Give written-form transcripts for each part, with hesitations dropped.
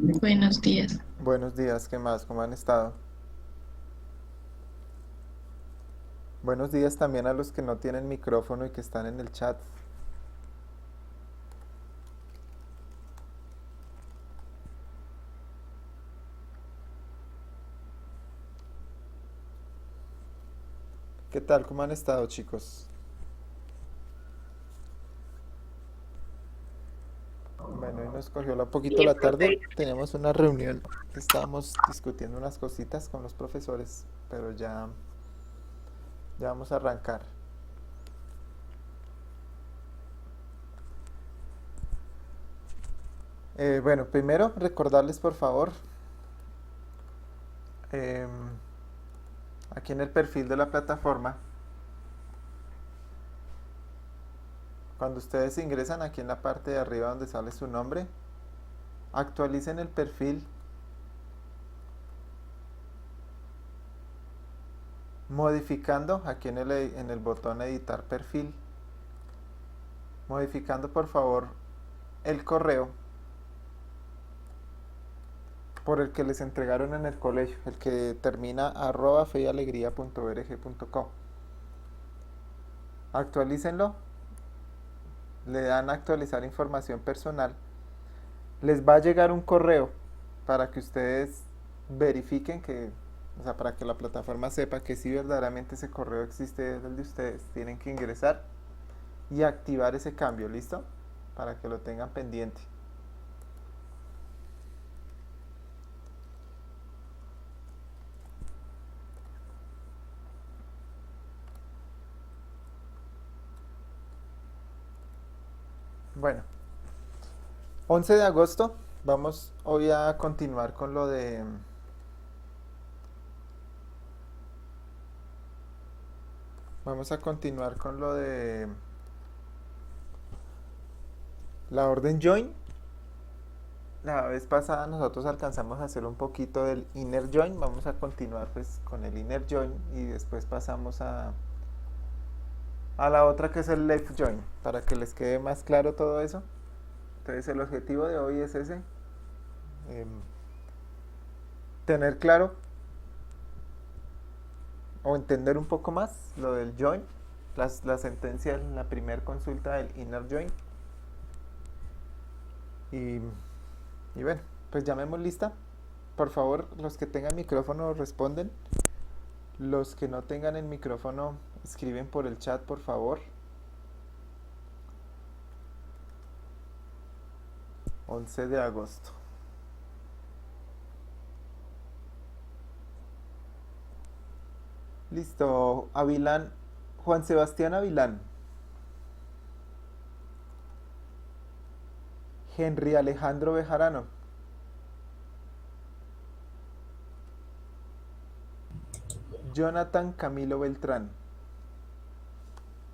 Buenos días. Buenos días, ¿qué más? ¿Cómo han estado? Buenos días también a los que no tienen micrófono y que están en el chat. ¿Qué tal? ¿Cómo han estado, chicos? Bueno, hoy nos cogió un poquito Bien, la tarde. profe. Teníamos una reunión. Estábamos discutiendo unas cositas con los profesores, pero ya vamos a arrancar. Bueno, primero recordarles por favor, em, aquí en el perfil de la plataforma, cuando ustedes ingresan aquí en la parte de arriba donde sale su nombre, actualicen el perfil modificando aquí en el botón editar perfil, modificando por favor el correo por el que les entregaron en el colegio, el que termina @feyalegría.org.co. Actualícenlo, le dan a actualizar información personal, les va a llegar un correo para que ustedes verifiquen que, o sea, para que la plataforma sepa que si verdaderamente ese correo existe es el de ustedes, tienen que ingresar y activar ese cambio, ¿listo? Para que lo tengan pendiente. Bueno, 11 de agosto, vamos hoy a continuar con lo de vamos a continuar con lo de la orden join. La vez pasada nosotros alcanzamos a hacer un poquito del inner join, vamos a continuar pues con el inner join y después pasamos a la otra que es el left join para que les quede más claro todo eso. Entonces el objetivo de hoy es ese, em, tener claro o entender un poco más lo del join, la sentencia en la primera consulta del inner join y, y bueno, pues llamemos lista. Por favor, los que tengan micrófono responden. Los que no tengan el micrófono escriben por el chat, por favor. 11 de agosto. Listo. Avilán. Juan Sebastián Avilán. Henry Alejandro Bejarano. Jonathan Camilo Beltrán.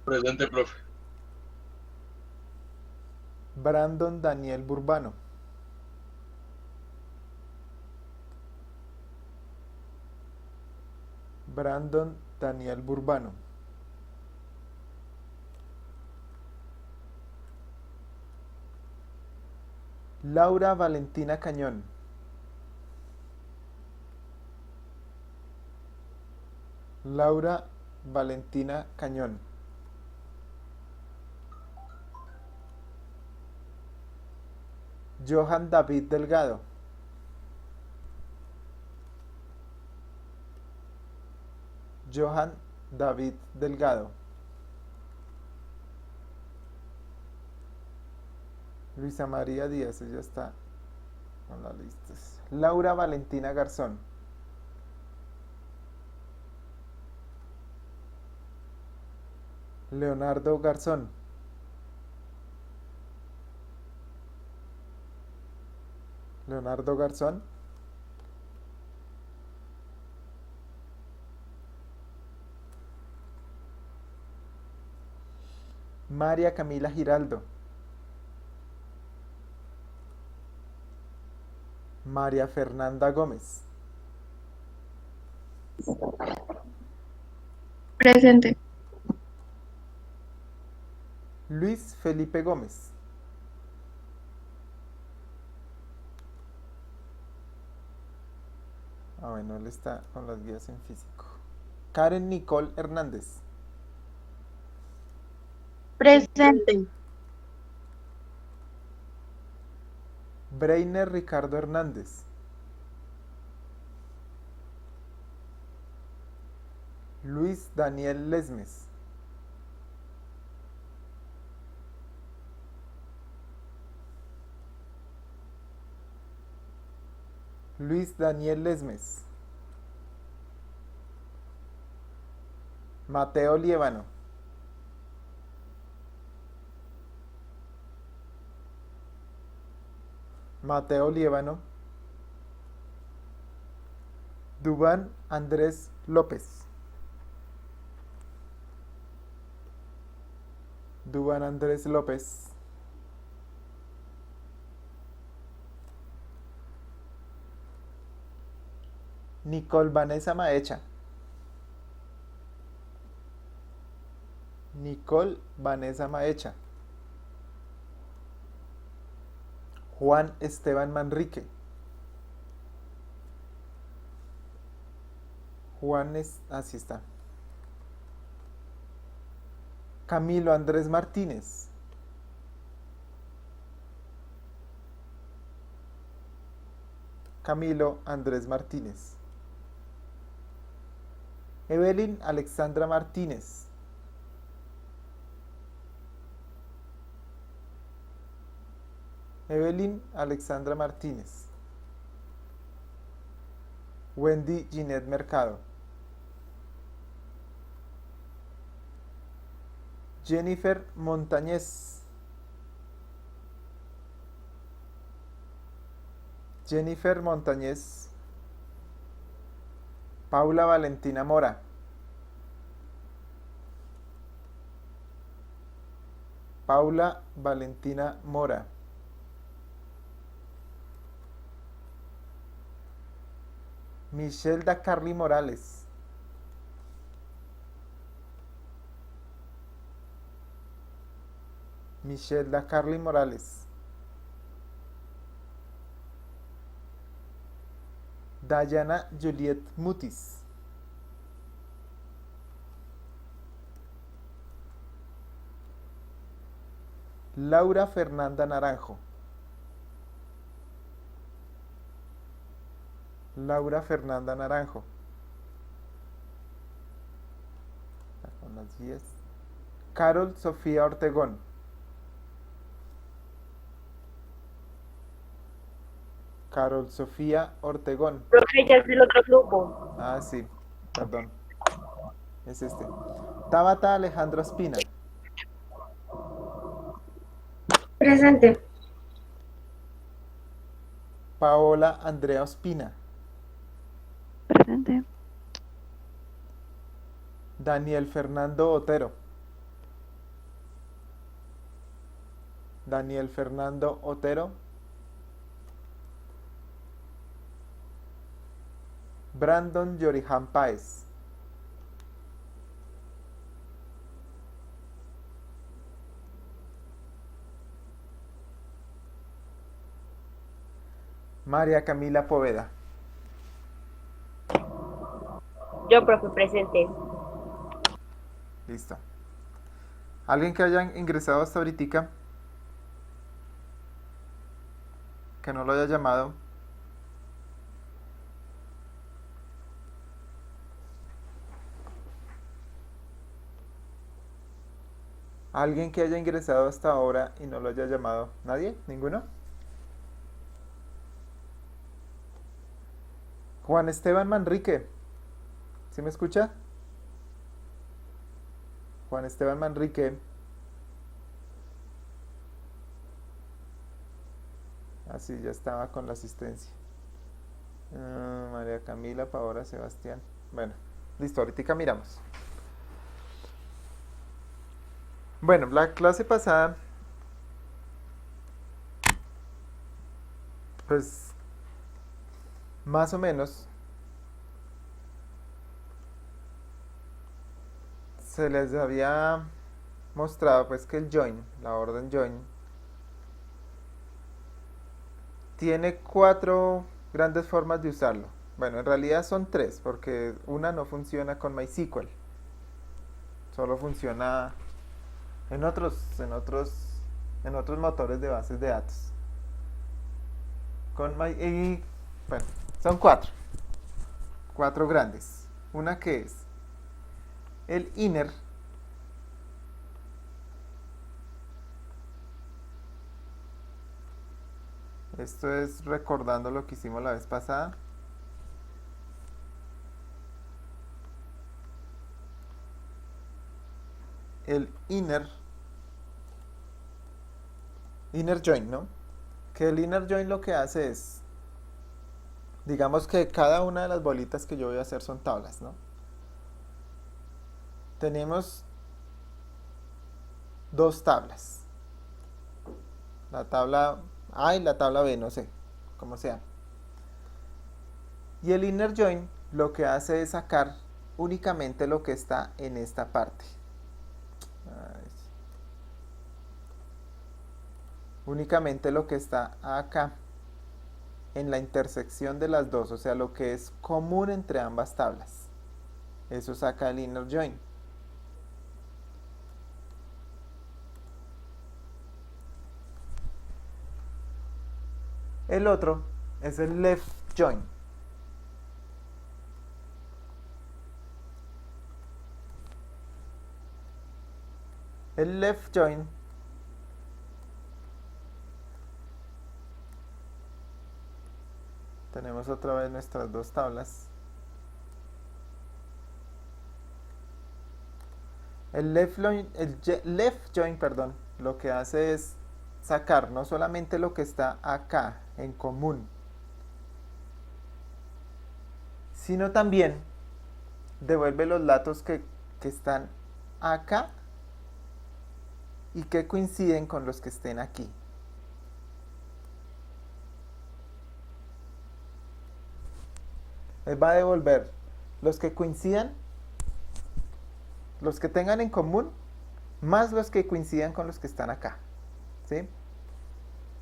Presente, profe. Brandon Daniel Burbano. Brandon Daniel Burbano. Laura Valentina Cañón. Laura Valentina Cañón. Johan David Delgado. Johan David Delgado. Luisa María Díaz, ella está con la lista. Laura Valentina Garzón. Leonardo Garzón. Leonardo Garzón. María Camila Giraldo. María Fernanda Gómez. Presente. Luis Felipe Gómez. Ah, bueno, él está con las guías en físico. Karen Nicole Hernández. Presente. Breiner Ricardo Hernández. Luis Daniel Lesmes. Luis Daniel Lesmes. Mateo Liévano. Mateo Liévano. Dubán Andrés López. Dubán Andrés López. Nicole Vanessa Maecha. Nicole Vanessa Maecha. Juan Esteban Manrique. Así está. Camilo Andrés Martínez. Camilo Andrés Martínez. Evelyn Alexandra Martínez. Evelyn Alexandra Martínez. Wendy Ginette Mercado. Jennifer Montañez. Jennifer Montañez. Paula Valentina Mora. Paula Valentina Mora. Michelle Dacarly Morales. Michelle Dacarly Morales. Dayana Juliet Mutis. Laura Fernanda Naranjo. Laura Fernanda Naranjo. Con las 10. Carol Sofía Ortegón. Carol Sofía Ortegón. Profe, ya es el otro grupo. Ah, sí, perdón. Es este. Tabata Alejandro Espina. Presente. Paola Andrea Ospina. Presente. Daniel Fernando Otero. Daniel Fernando Otero. Brandon Yorihan Páez. María Camila Poveda. Yo, profe, presente. Listo. ¿Alguien que haya ingresado hasta ahorita que no lo haya llamado? ¿Alguien que haya ingresado hasta ahora y no lo haya llamado? ¿Nadie? ¿Ninguno? Juan Esteban Manrique. ¿Sí me escucha? Juan Esteban Manrique. Así ya estaba con la asistencia. María Camila, Paola, Sebastián. Bueno, listo, ahorita miramos. Bueno, la clase pasada, pues, más o menos, se les había mostrado pues que el join, la orden join, tiene 4 grandes formas de usarlo. Bueno, en realidad son tres, porque una no funciona con MySQL. Solo funciona en otros motores de bases de datos. Bueno, son cuatro grandes. Una que es el inner. Esto es recordando lo que hicimos la vez pasada. El inner join, ¿no? Que el inner join lo que hace es, digamos que cada una de las bolitas que yo voy a hacer son tablas, ¿no? Tenemos dos tablas. La tabla A y la tabla B, no sé, como sea. Y el inner join lo que hace es sacar únicamente lo que está en esta parte. Únicamente lo que está acá, en la intersección de las dos, o sea, lo que es común entre ambas tablas. Eso saca el inner join. El otro es el left join. El left join tenemos otra vez nuestras dos tablas. El left join, perdón, lo que hace es sacar no solamente lo que está acá en común, sino también devuelve los datos que están acá y que coinciden con los que estén aquí. Él va a devolver los que coincidan, los que tengan en común, más los que coincidan con los que están acá. ¿Sí?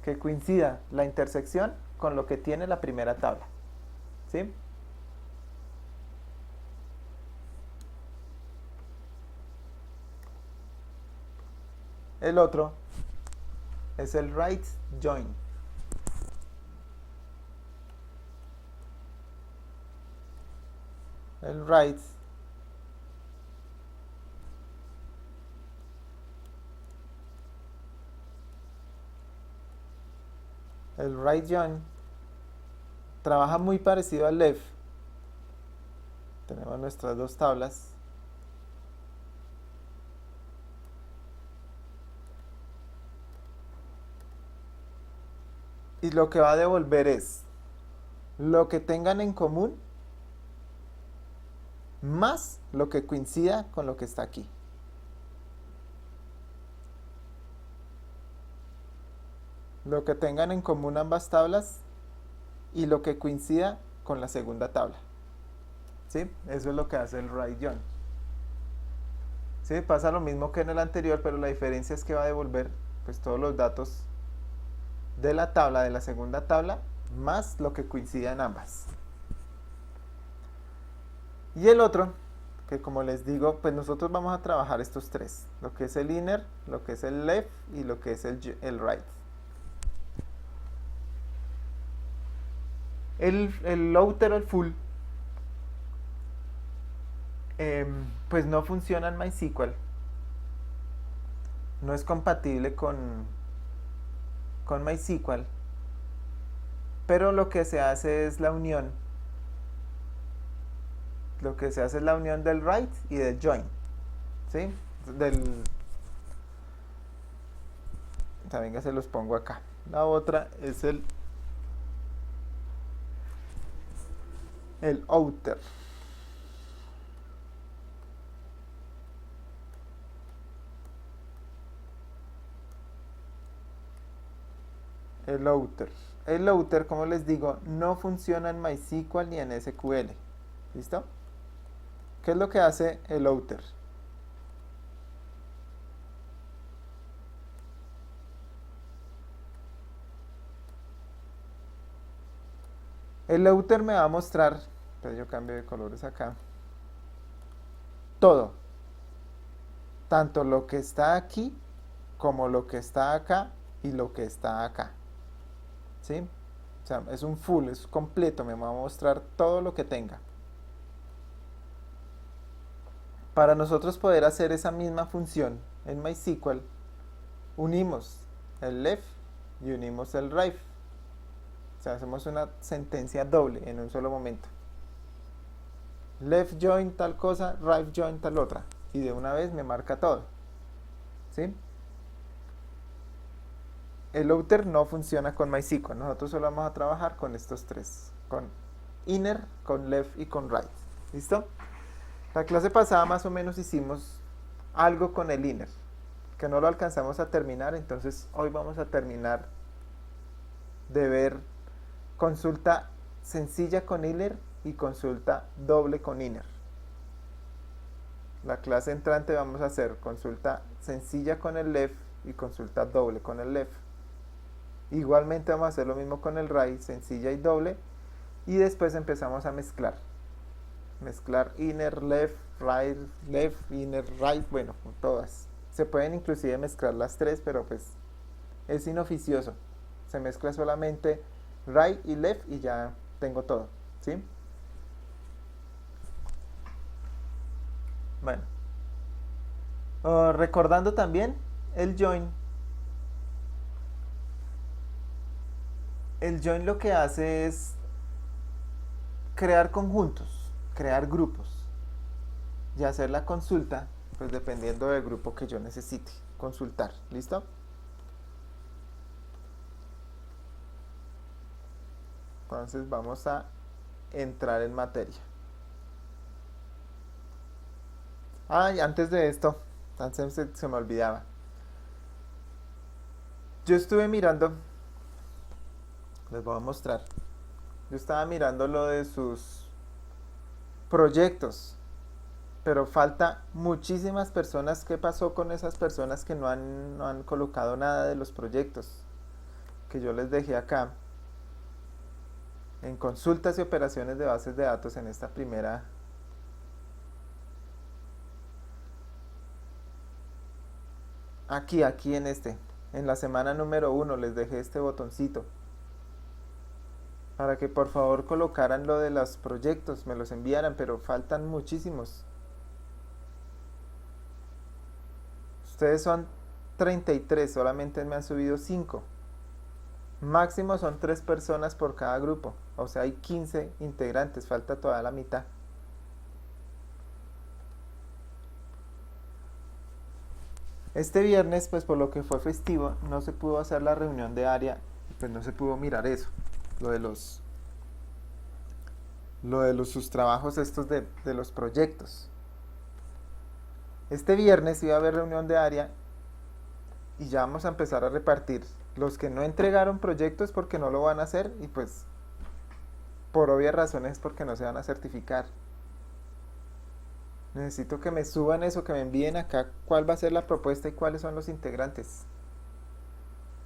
Que coincida la intersección con lo que tiene la primera tabla. ¿Sí? El otro es el right join. El right join trabaja muy parecido al left. Tenemos nuestras dos tablas. Y lo que va a devolver es lo que tengan en común más lo que coincida con lo que está aquí. Lo que tengan en común ambas tablas y lo que coincida con la segunda tabla. ¿Sí? Eso es lo que hace el right join. ¿Sí? Pasa lo mismo que en el anterior, pero la diferencia es que va a devolver pues todos los datos de la tabla, de la segunda tabla, más lo que coincida en ambas. Y el otro, que como les digo, pues nosotros vamos a trabajar estos tres, lo que es el inner, lo que es el left y lo que es el right. El outer o el full, pues no funciona en MySQL. No es compatible con MySQL. Pero lo que se hace es la unión. Lo que se hace es la unión del right y del join. ¿Sí? También que se los pongo acá. La otra es el outer. El outer. El outer, como les digo, no funciona en MySQL ni en SQL. ¿Listo? ¿Qué es lo que hace el outer? El outer me va a mostrar, entonces yo cambio de colores acá, todo, tanto lo que está aquí como lo que está acá y lo que está acá, ¿sí? O sea, es un full, es completo, me va a mostrar todo lo que tenga. Para nosotros poder hacer esa misma función en MySQL, unimos el left y unimos el right. O sea, hacemos una sentencia doble en un solo momento. Left join tal cosa, right join tal otra. Y de una vez me marca todo. ¿Sí? El outer no funciona con MySQL. Nosotros solo vamos a trabajar con estos tres. Con inner, con left y con right. ¿Listo? La clase pasada más o menos hicimos algo con el inner, que no lo alcanzamos a terminar, entonces hoy vamos a terminar de ver consulta sencilla con inner y consulta doble con inner. La clase entrante vamos a hacer consulta sencilla con el left y consulta doble con el left. Igualmente vamos a hacer lo mismo con el right, sencilla y doble, y después empezamos a mezclar inner, left, inner, right, bueno, todas. Se pueden inclusive mezclar las tres, pero pues es inoficioso. Se mezcla solamente right y left y ya tengo todo, ¿sí? Bueno, recordando también el join. El join lo que hace es crear conjuntos, crear grupos y hacer la consulta, pues dependiendo del grupo que yo necesite consultar. ¿Listo? Entonces vamos a entrar en materia. Y antes de esto, antes se me olvidaba. Yo estuve mirando, les voy a mostrar. Yo estaba mirando lo de sus proyectos, pero falta muchísimas personas. ¿Qué pasó con esas personas que no han colocado nada de los proyectos que yo les dejé acá en consultas y operaciones de bases de datos en esta primera? Aquí en la semana número 1 les dejé este botoncito para que por favor colocaran lo de los proyectos, me los enviaran, pero faltan muchísimos. Ustedes son 33, solamente me han subido 5. Máximo son 3 personas por cada grupo, o sea hay 15 integrantes, falta toda la mitad. Este viernes, pues por lo que fue festivo, no se pudo hacer la reunión de área, pues no se pudo mirar eso, lo de sus trabajos estos de los proyectos. Este viernes iba a haber reunión de área y ya vamos a empezar a repartir los que no entregaron proyectos porque no lo van a hacer y pues por obvias razones porque no se van a certificar. Necesito que me suban eso, que me envíen acá cuál va a ser la propuesta y cuáles son los integrantes.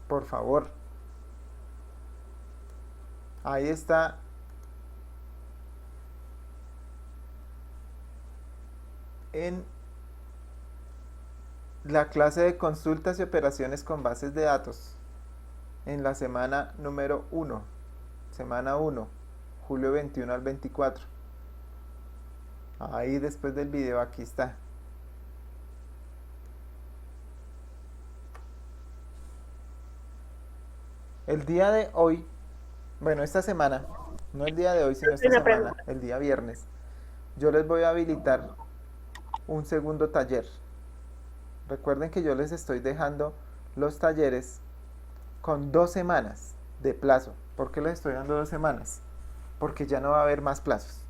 Por favor. Ahí está. En la clase de consultas y operaciones con bases de datos. En la semana número 1. Semana 1. Julio 21 al 24. Ahí después del video, aquí está. El día de hoy, bueno, esta semana, no el día de hoy, sino esta semana, el día viernes, yo les voy a habilitar un segundo taller. Recuerden que yo les estoy dejando los talleres con 2 semanas de plazo. ¿Por qué les estoy dando 2 semanas? Porque ya no va a haber más plazos.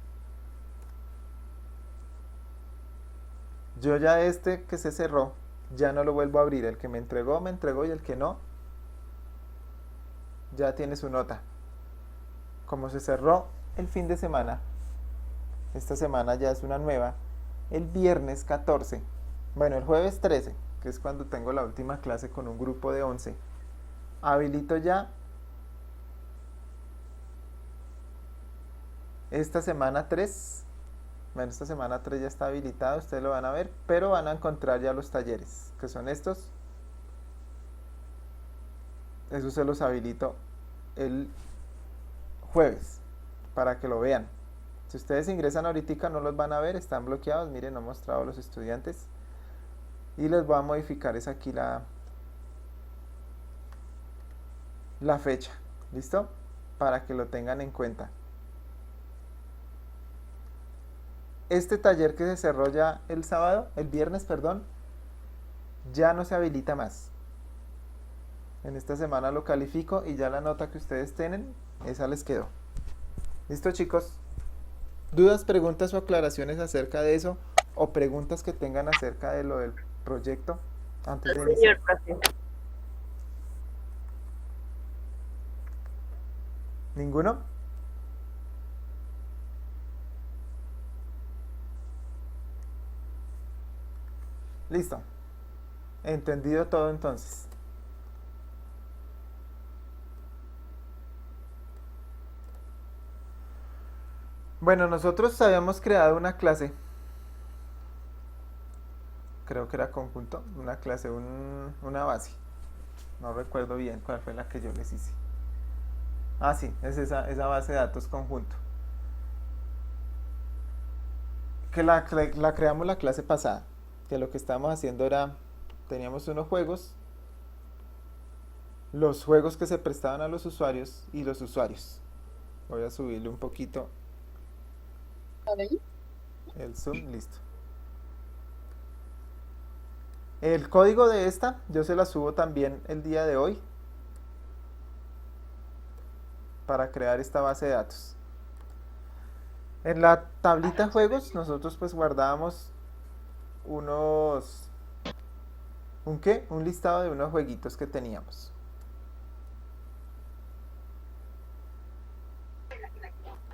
Yo ya este que se cerró, ya no lo vuelvo a abrir. El que me entregó y el que no, ya tiene su nota. Como se cerró el fin de semana, esta semana ya es una nueva, el viernes 14, bueno, el jueves 13, que es cuando tengo la última clase con un grupo de 11, habilito ya esta semana 3, bueno, esta semana 3 ya está habilitado, ustedes lo van a ver, pero van a encontrar ya los talleres, que son estos. Eso se los habilito el jueves, para que lo vean. Si ustedes ingresan ahorita no los van a ver, están bloqueados, miren, no he mostrado a los estudiantes. Y les voy a modificar, es aquí la fecha, ¿listo? Para que lo tengan en cuenta. Este taller que se cerró ya el viernes, perdón, ya no se habilita más. En esta semana lo califico y ya la nota que ustedes tienen, esa les quedó. ¿Listo, chicos? ¿Dudas, preguntas o aclaraciones acerca de eso? ¿O preguntas que tengan acerca de lo del proyecto antes de iniciar? Señor profe. ¿Ninguno? Listo. Entendido todo entonces. Bueno, nosotros habíamos creado una clase. Creo que era conjunto, una clase, una base. No recuerdo bien cuál fue la que yo les hice. Ah, sí, es esa base de datos conjunto. Que la creamos la clase pasada. Que lo que estábamos haciendo era, teníamos unos juegos, los juegos que se prestaban a los usuarios y los usuarios. Voy a subirle un poquito el zoom, listo. El código de esta yo se la subo también el día de hoy para crear esta base de datos. En la tablita juegos nosotros pues guardábamos un listado de unos jueguitos que teníamos.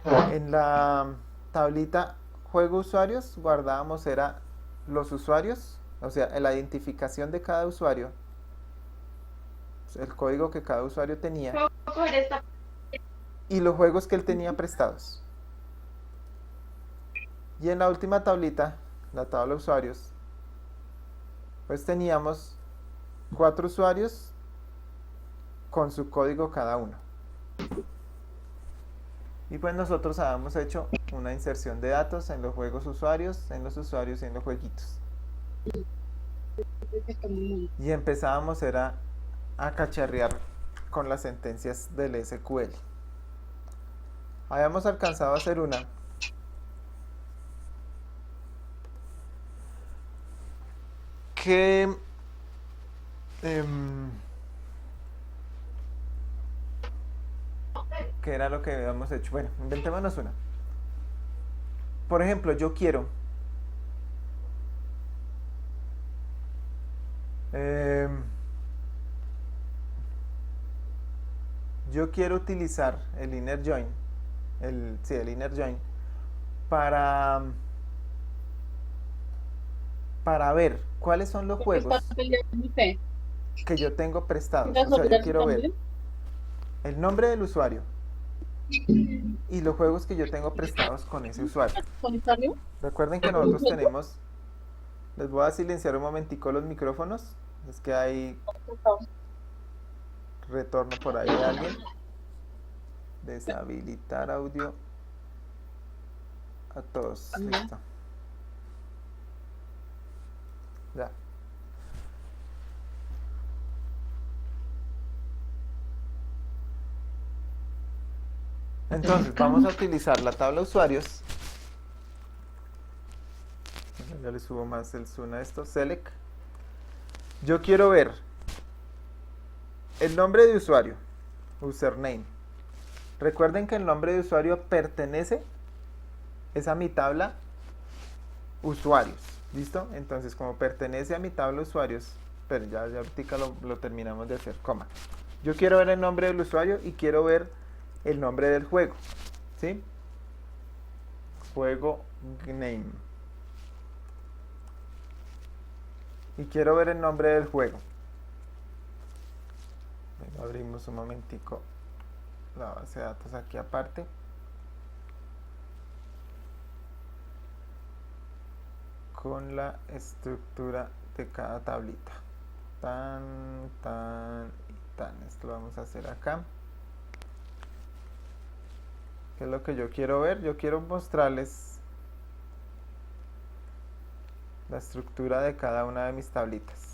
En la tablita juego usuarios guardábamos era los usuarios, o sea, la identificación de cada usuario, el código que cada usuario tenía y los juegos que él tenía prestados. Y en la última tablita, la tabla de usuarios, pues teníamos 4 usuarios con su código cada uno. Y pues nosotros habíamos hecho una inserción de datos en los juegos usuarios, en los usuarios y en los jueguitos. Y empezábamos era a cacharrear con las sentencias del SQL. Habíamos alcanzado a hacer una que ¿qué era lo que habíamos hecho? Bueno, inventémonos una. Por ejemplo, yo quiero utilizar el inner join, el inner join para ver cuáles son los juegos que yo tengo prestados. O sea, yo quiero ver el nombre del usuario y los juegos que yo tengo prestados con ese usuario. Recuerden que nosotros tenemos, les voy a silenciar un momentico los micrófonos, es que hay retorno por ahí de alguien. Deshabilitar audio a todos. Listo. Ya. Entonces vamos a utilizar la tabla usuarios. Ya le subo más el zoom a esto. Select. Yo quiero ver el nombre de usuario, username. Recuerden que el nombre de usuario pertenece a mi tabla usuarios. ¿Listo? Entonces, como pertenece a mi tabla usuarios, pero ya ahorita lo terminamos de hacer, coma. Yo quiero ver el nombre del usuario y quiero ver el nombre del juego. ¿Sí? Juego name. Y quiero ver el nombre del juego. Bueno, abrimos un momentico la base de datos aquí aparte. con la estructura de cada tablita. Tan, tan y tan. Esto lo vamos a hacer acá. ¿Qué es lo que yo quiero ver? Yo quiero mostrarles la estructura de cada una de mis tablitas.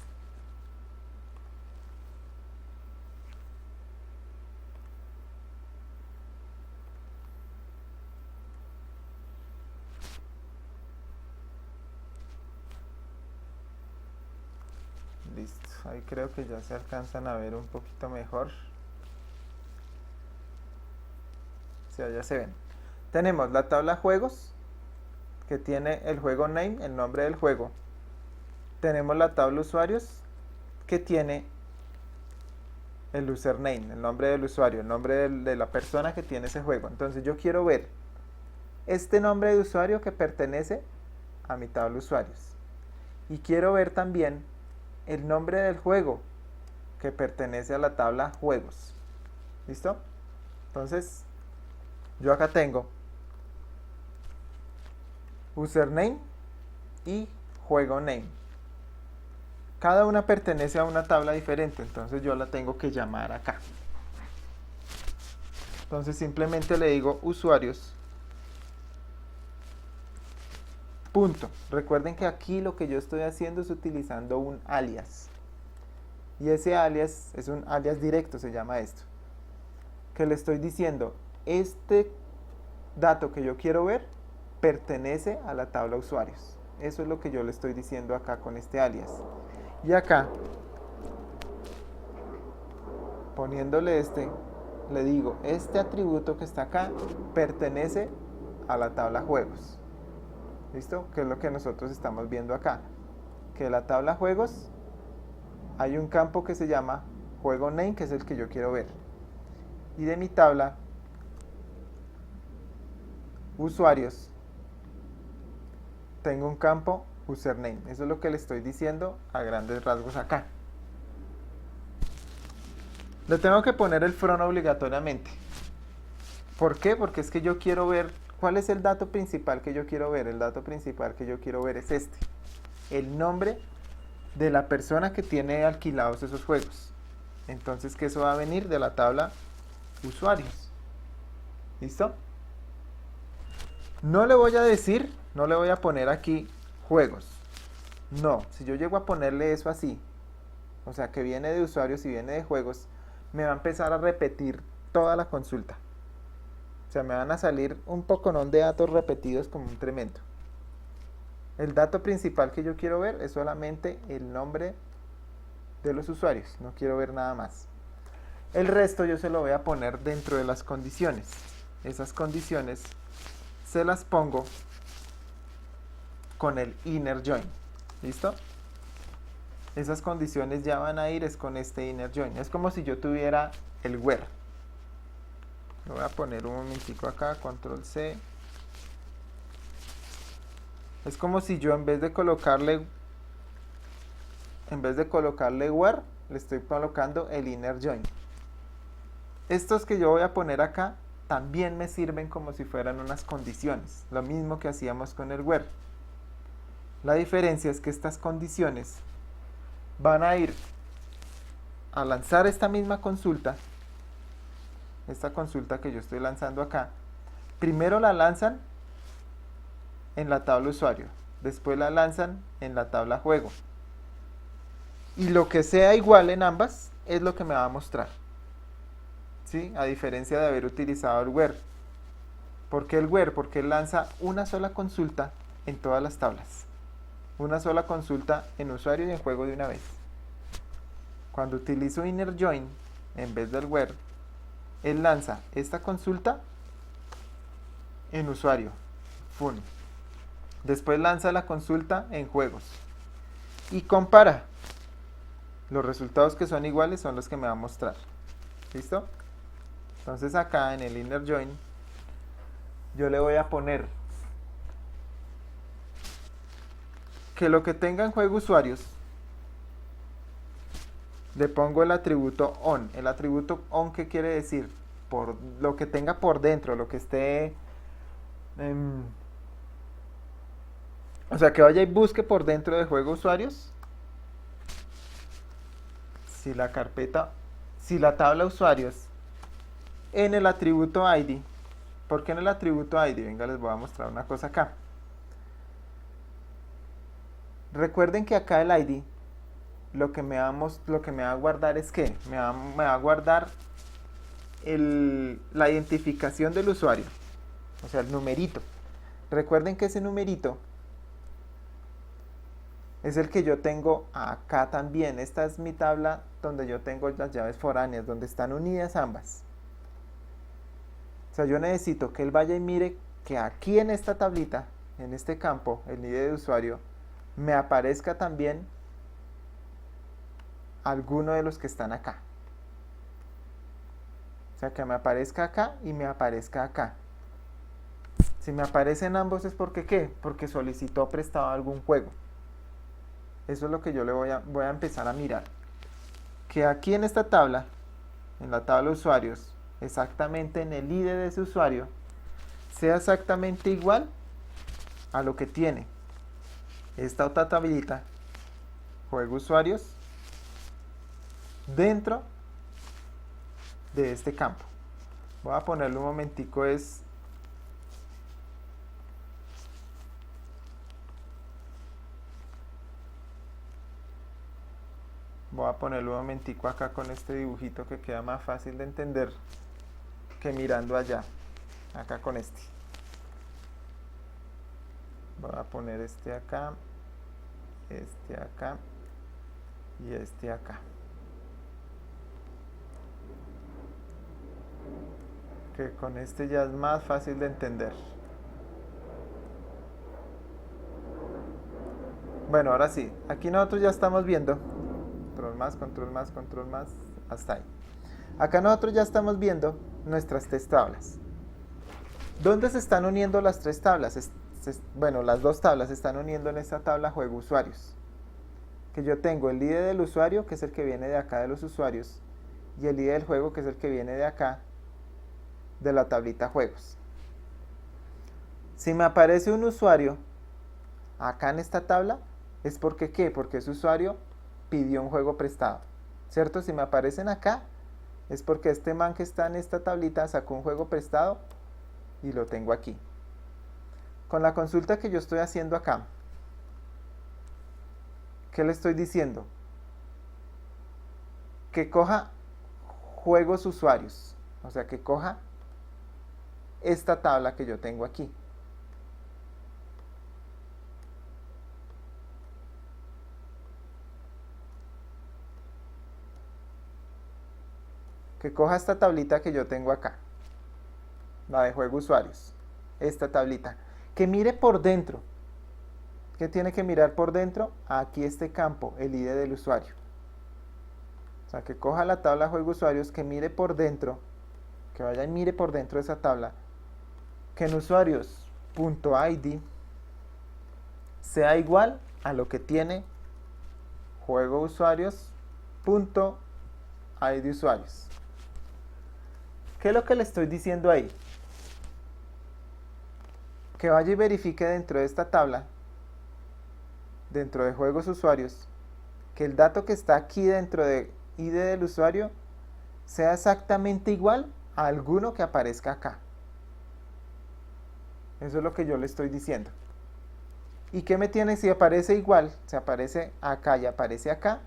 Listo, ahí creo que ya se alcanzan a ver un poquito mejor. Sí, ya se ven. Tenemos la tabla juegos, que tiene el juego name, el nombre del juego. Tenemos la tabla usuarios, que tiene el username, el nombre del usuario, el nombre de la persona que tiene ese juego. Entonces yo quiero ver este nombre de usuario que pertenece a mi tabla usuarios. Y quiero ver también el nombre del juego que pertenece a la tabla juegos. ¿Listo? Entonces, yo acá tengo username y juego name. Cada una pertenece a una tabla diferente, entonces yo la tengo que llamar acá. Entonces simplemente le digo usuarios. Punto. Recuerden que aquí lo que yo estoy haciendo es utilizando un alias. Y ese alias es un alias directo, se llama esto. Que le estoy diciendo, este dato que yo quiero ver pertenece a la tabla usuarios. Eso es lo que yo le estoy diciendo acá con este alias. Y acá, poniéndole este, le digo, este atributo que está acá pertenece a la tabla juegos. ¿Listo? Que es lo que nosotros estamos viendo acá. Que en la tabla juegos hay un campo que se llama juego name, que es el que yo quiero ver. Y de mi tabla usuarios tengo un campo username. Eso es lo que le estoy diciendo a grandes rasgos acá. Le tengo que poner el from obligatoriamente. ¿Por qué? Porque es que yo quiero ver cuál es el dato principal que yo quiero ver. El dato principal que yo quiero ver es este. El nombre de la persona que tiene alquilados esos juegos. Entonces, que eso va a venir de la tabla usuarios. ¿Listo? No le voy a decir, no le voy a poner aquí juegos. No, si yo llego a ponerle eso así, o sea que viene de usuarios y viene de juegos, me va a empezar a repetir toda la consulta. O sea, me van a salir un poconón de datos repetidos como un tremendo. El dato principal que yo quiero ver es solamente el nombre de los usuarios, no quiero ver nada más. El resto yo se lo voy a poner dentro de las condiciones. Esas condiciones se las pongo con el inner join. ¿Listo? Esas condiciones ya van a ir es con este inner join. Es como si yo tuviera el where. Lo voy a poner un momentico acá, control C. Es como si yo en vez de colocarle where, le estoy colocando el inner join. Estos que yo voy a poner acá también me sirven como si fueran unas condiciones, lo mismo que hacíamos con el where. La diferencia es que estas condiciones van a ir a lanzar esta misma consulta, esta consulta que yo estoy lanzando acá. Primero la lanzan en la tabla usuario, después la lanzan en la tabla juego. Y lo que sea igual en ambas es lo que me va a mostrar. ¿Sí? A diferencia de haber utilizado el where. ¿Por qué el where? Porque él lanza una sola consulta en todas las tablas. Una sola consulta en usuario y en juego de una vez. Cuando utilizo inner join en vez del where, él lanza esta consulta en usuario, fun. Después lanza la consulta en juegos y compara. Los resultados que son iguales son los que me va a mostrar. ¿Listo? Entonces acá en el inner join yo le voy a poner que lo que tenga en juego usuarios, le pongo el atributo on. El atributo on, ¿qué quiere decir? Por lo que tenga por dentro, lo que esté O sea, que vaya y busque por dentro de juego usuarios. Si la carpeta, si la tabla usuarios en el atributo ID. ¿Por qué en el atributo ID? Venga, les voy a mostrar una cosa acá. Recuerden que acá el ID lo que me va a guardar es que me va a guardar la identificación del usuario, o sea, el numerito. Recuerden que ese numerito es el que yo tengo acá también. Esta es mi tabla donde yo tengo las llaves foráneas, donde están unidas ambas. O sea, yo necesito que él vaya y mire que aquí en esta tablita, en este campo, el ID de usuario, me aparezca también alguno de los que están acá. O sea, que me aparezca acá y me aparezca acá. Si me aparecen ambos es porque ¿qué? Porque solicitó prestado algún juego. Eso es lo que yo le voy a empezar a mirar. Que aquí en esta tabla, en la tabla de usuarios, exactamente en el ID de ese usuario, sea exactamente igual a lo que tiene esta otra tablita, juego usuarios, dentro de este campo. Voy a ponerle un momentico, voy a ponerle un momentico acá con este dibujito que queda más fácil de entender que mirando allá, acá con este. Voy a poner este acá y este acá. Que con este ya es más fácil de entender. Bueno, ahora sí, aquí nosotros ya estamos viendo control más, hasta ahí. Acá nosotros ya estamos viendo nuestras tres tablas. ¿Dónde se están uniendo las tres tablas? Bueno, las dos tablas se están uniendo en esta tabla juego usuarios. Que yo tengo el ID del usuario, que es el que viene de acá de los usuarios, y el ID del juego, que es el que viene de acá de la tablita juegos. Si me aparece un usuario acá en esta tabla, es porque ¿qué? Porque ese usuario pidió un juego prestado, ¿cierto? Si me aparecen acá, es porque este man que está en esta tablita sacó un juego prestado y lo tengo aquí. Con la consulta que yo estoy haciendo acá, ¿qué le estoy diciendo? Que coja juegos usuarios, o sea, que coja esta tabla que yo tengo aquí. Que coja esta tablita que yo tengo acá, la de juego usuarios, esta tablita, que mire por dentro. ¿Qué tiene que mirar por dentro? Aquí este campo, el ID del usuario. O sea, que coja la tabla juego usuarios, que mire por dentro, que vaya y mire por dentro de esa tabla, que en usuarios.id sea igual a lo que tiene juego usuarios.id usuarios. ¿Qué es lo que le estoy diciendo ahí? Que vaya y verifique dentro de esta tabla, dentro de juegos usuarios, que el dato que está aquí dentro de ID del usuario sea exactamente igual a alguno que aparezca acá. Eso es lo que yo le estoy diciendo. ¿Y qué me tiene si aparece igual? Si aparece acá y aparece acá,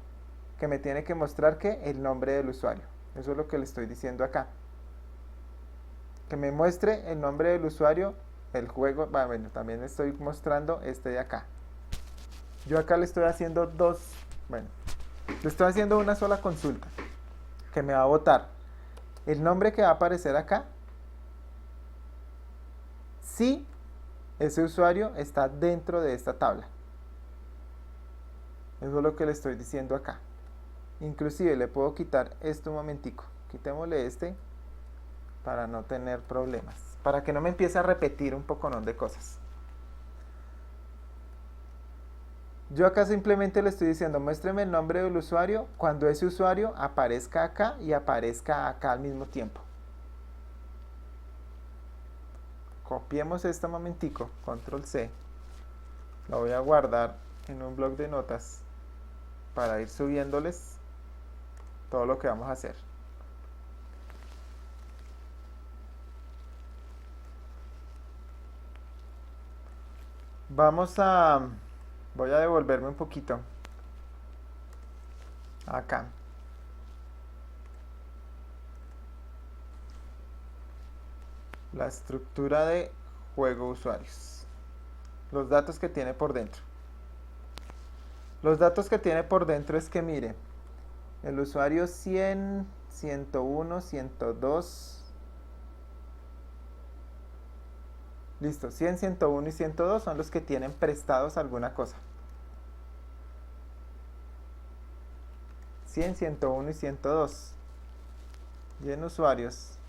que me tiene que mostrar que el nombre del usuario. Eso es lo que le estoy diciendo acá. Que me muestre el nombre del usuario, el juego. Bueno, también estoy mostrando este de acá. Yo acá le estoy haciendo le estoy haciendo una sola consulta, que me va a botar el nombre que va a aparecer acá, si ese usuario está dentro de esta tabla. Eso es lo que le estoy diciendo acá. Inclusive le puedo quitar esto un momentico. Quitémosle este para no tener problemas, para que no me empiece a repetir un poconón de cosas. Yo acá simplemente le estoy diciendo, muéstreme el nombre del usuario cuando ese usuario aparezca acá y aparezca acá al mismo tiempo. Copiemos esto un momentico, control C. La voy a guardar en un bloc de notas para ir subiéndoles todo lo que vamos a hacer. Voy a devolverme un poquito. Acá. La estructura de juego usuarios. Los datos que tiene por dentro. Los datos que tiene por dentro es que mire, el usuario 100, 101, 102. Listo, 100, 101 y 102 son los que tienen prestados alguna cosa. 100, 101 y 102. Y en usuarios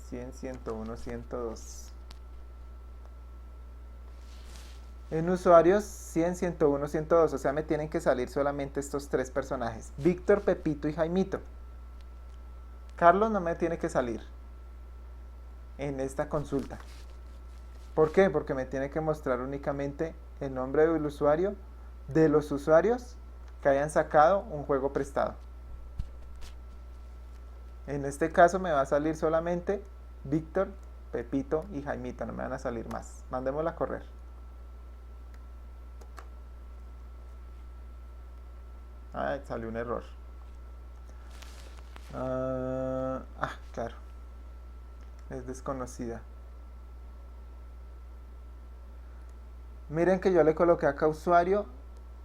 100, 101, 102. En usuarios 100, 101, 102. O sea, me tienen que salir solamente estos tres personajes. Víctor, Pepito y Jaimito. Carlos no me tiene que salir en esta consulta. ¿Por qué? Porque me tiene que mostrar únicamente el nombre del usuario de los usuarios que hayan sacado un juego prestado. En este caso me va a salir solamente Víctor, Pepito y Jaimito. No me van a salir más. Mandémosla a correr. Salió un error. Claro. Es desconocida. Miren que yo le coloqué acá usuario.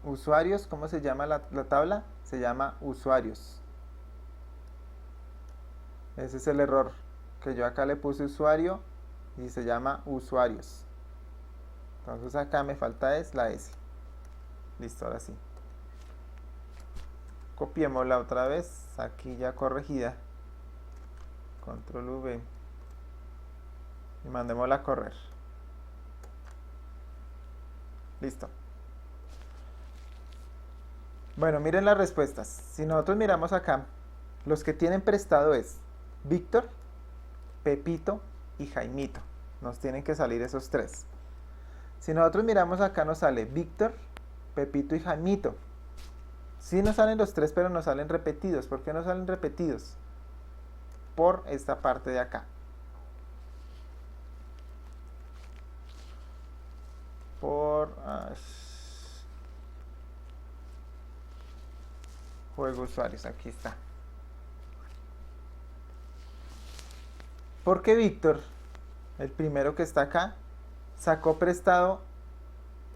Usuarios, ¿cómo se llama la tabla? Se llama usuarios. Ese es el error. Que yo acá le puse usuario y se llama usuarios. Entonces acá me falta es la S. Listo, ahora sí. Copiémosla otra vez. Aquí ya corregida. Control V. Y mandémosla a correr. Listo. Bueno, miren las respuestas. Si nosotros miramos acá, los que tienen prestado es Víctor, Pepito y Jaimito. Nos tienen que salir esos tres. Si nosotros miramos acá, nos sale Víctor, Pepito y Jaimito. Sí nos salen los tres, pero nos salen repetidos. ¿Por qué no salen repetidos? Por esta parte de acá. Por juego usuarios, aquí está. Porque Víctor, el primero que está acá, sacó prestado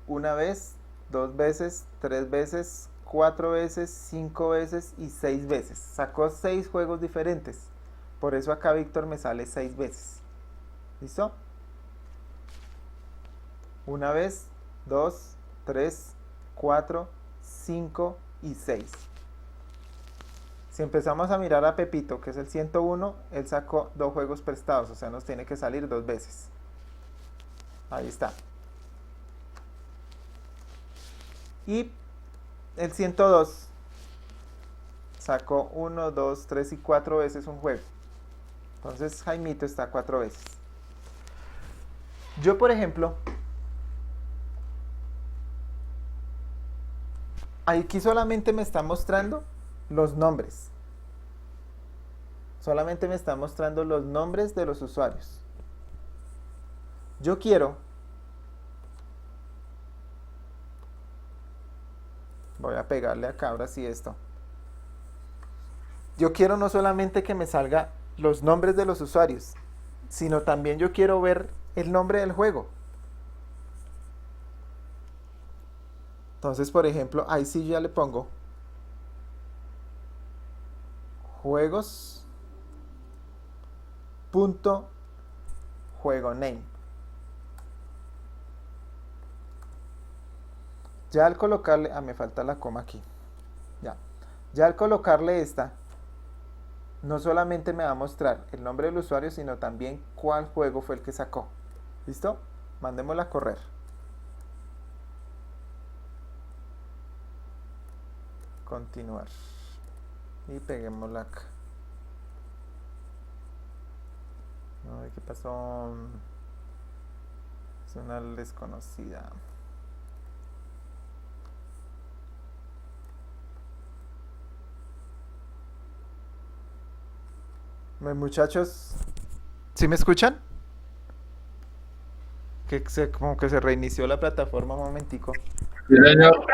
una vez, 2 veces, 3 veces, 4 veces, 5 veces y 6 veces. Sacó 6 juegos diferentes. Por eso acá Víctor me sale 6 veces. ¿Listo? Una vez, 2, 3, 4, 5 y 6. Si empezamos a mirar a Pepito, que es el 101, él sacó 2 juegos prestados, o sea, nos tiene que salir 2 veces. Ahí está. Y el 102 sacó 1, 2, 3 y 4 veces un juego. Entonces Jaimito está 4 veces. Yo, por ejemplo, aquí solamente me está mostrando los nombres. Solamente me está mostrando los nombres de los usuarios. Yo quiero... Voy a pegarle acá ahora sí esto. Yo quiero no solamente que me salga los nombres de los usuarios, sino también yo quiero ver el nombre del juego. Entonces, por ejemplo, ahí sí ya le pongo juegos punto juego name. Ya al colocarle, me falta la coma aquí. Ya al colocarle esta, no solamente me va a mostrar el nombre del usuario, sino también cuál juego fue el que sacó. ¿Listo? Mandémosla a correr. Continuar. Y peguémosla acá. Ay, ¿qué pasó? Es una desconocida. Muchachos, ¿sí me escuchan? Como que se reinició la plataforma un momentico. Sí, señor.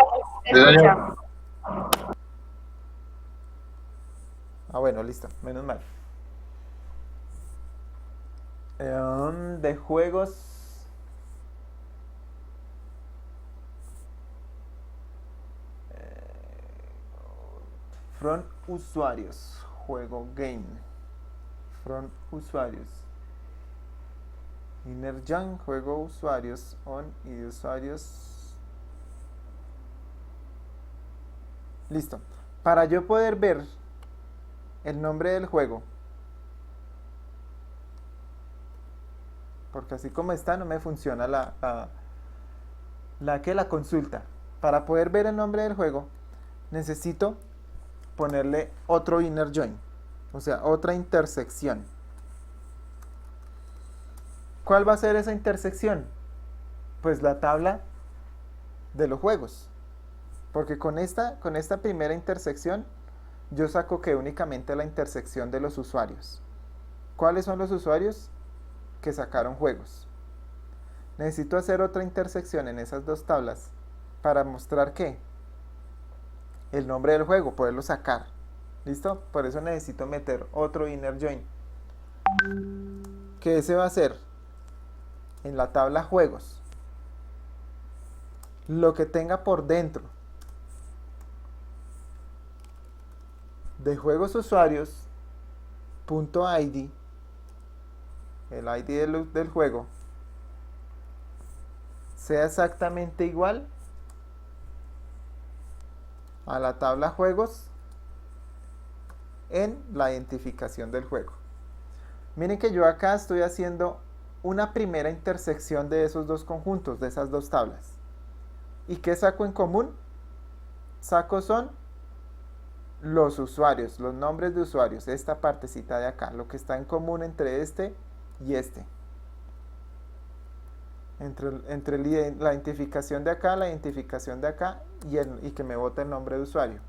¿Me Sí, señor. escucha? Ah, bueno, listo, menos mal. De juegos. From usuarios. Juego game. From usuarios. Inner Jam, juego usuarios. On y de usuarios. Listo. Para yo poder ver el nombre del juego, porque así como está no me funciona la consulta. Para poder ver el nombre del juego necesito ponerle otro inner join, o sea, otra intersección. ¿Cuál va a ser esa intersección? Pues la tabla de los juegos, porque con esta primera intersección yo saco que únicamente la intersección de los usuarios. ¿Cuáles son los usuarios que sacaron juegos? Necesito hacer otra intersección en esas dos tablas para mostrar que el nombre del juego, poderlo sacar. ¿Listo? Por eso necesito meter otro inner join, que ese va a ser en la tabla juegos lo que tenga por dentro de juegos usuarios .id, el ID del juego, sea exactamente igual a la tabla juegos en la identificación del juego. Miren que yo acá estoy haciendo una primera intersección de esos dos conjuntos, de esas dos tablas. ¿Y qué saco en común? Saco son los usuarios, los nombres de usuarios, esta partecita de acá, lo que está en común entre este y este. Entre la identificación de acá, la identificación de acá y que me bote el nombre de usuario.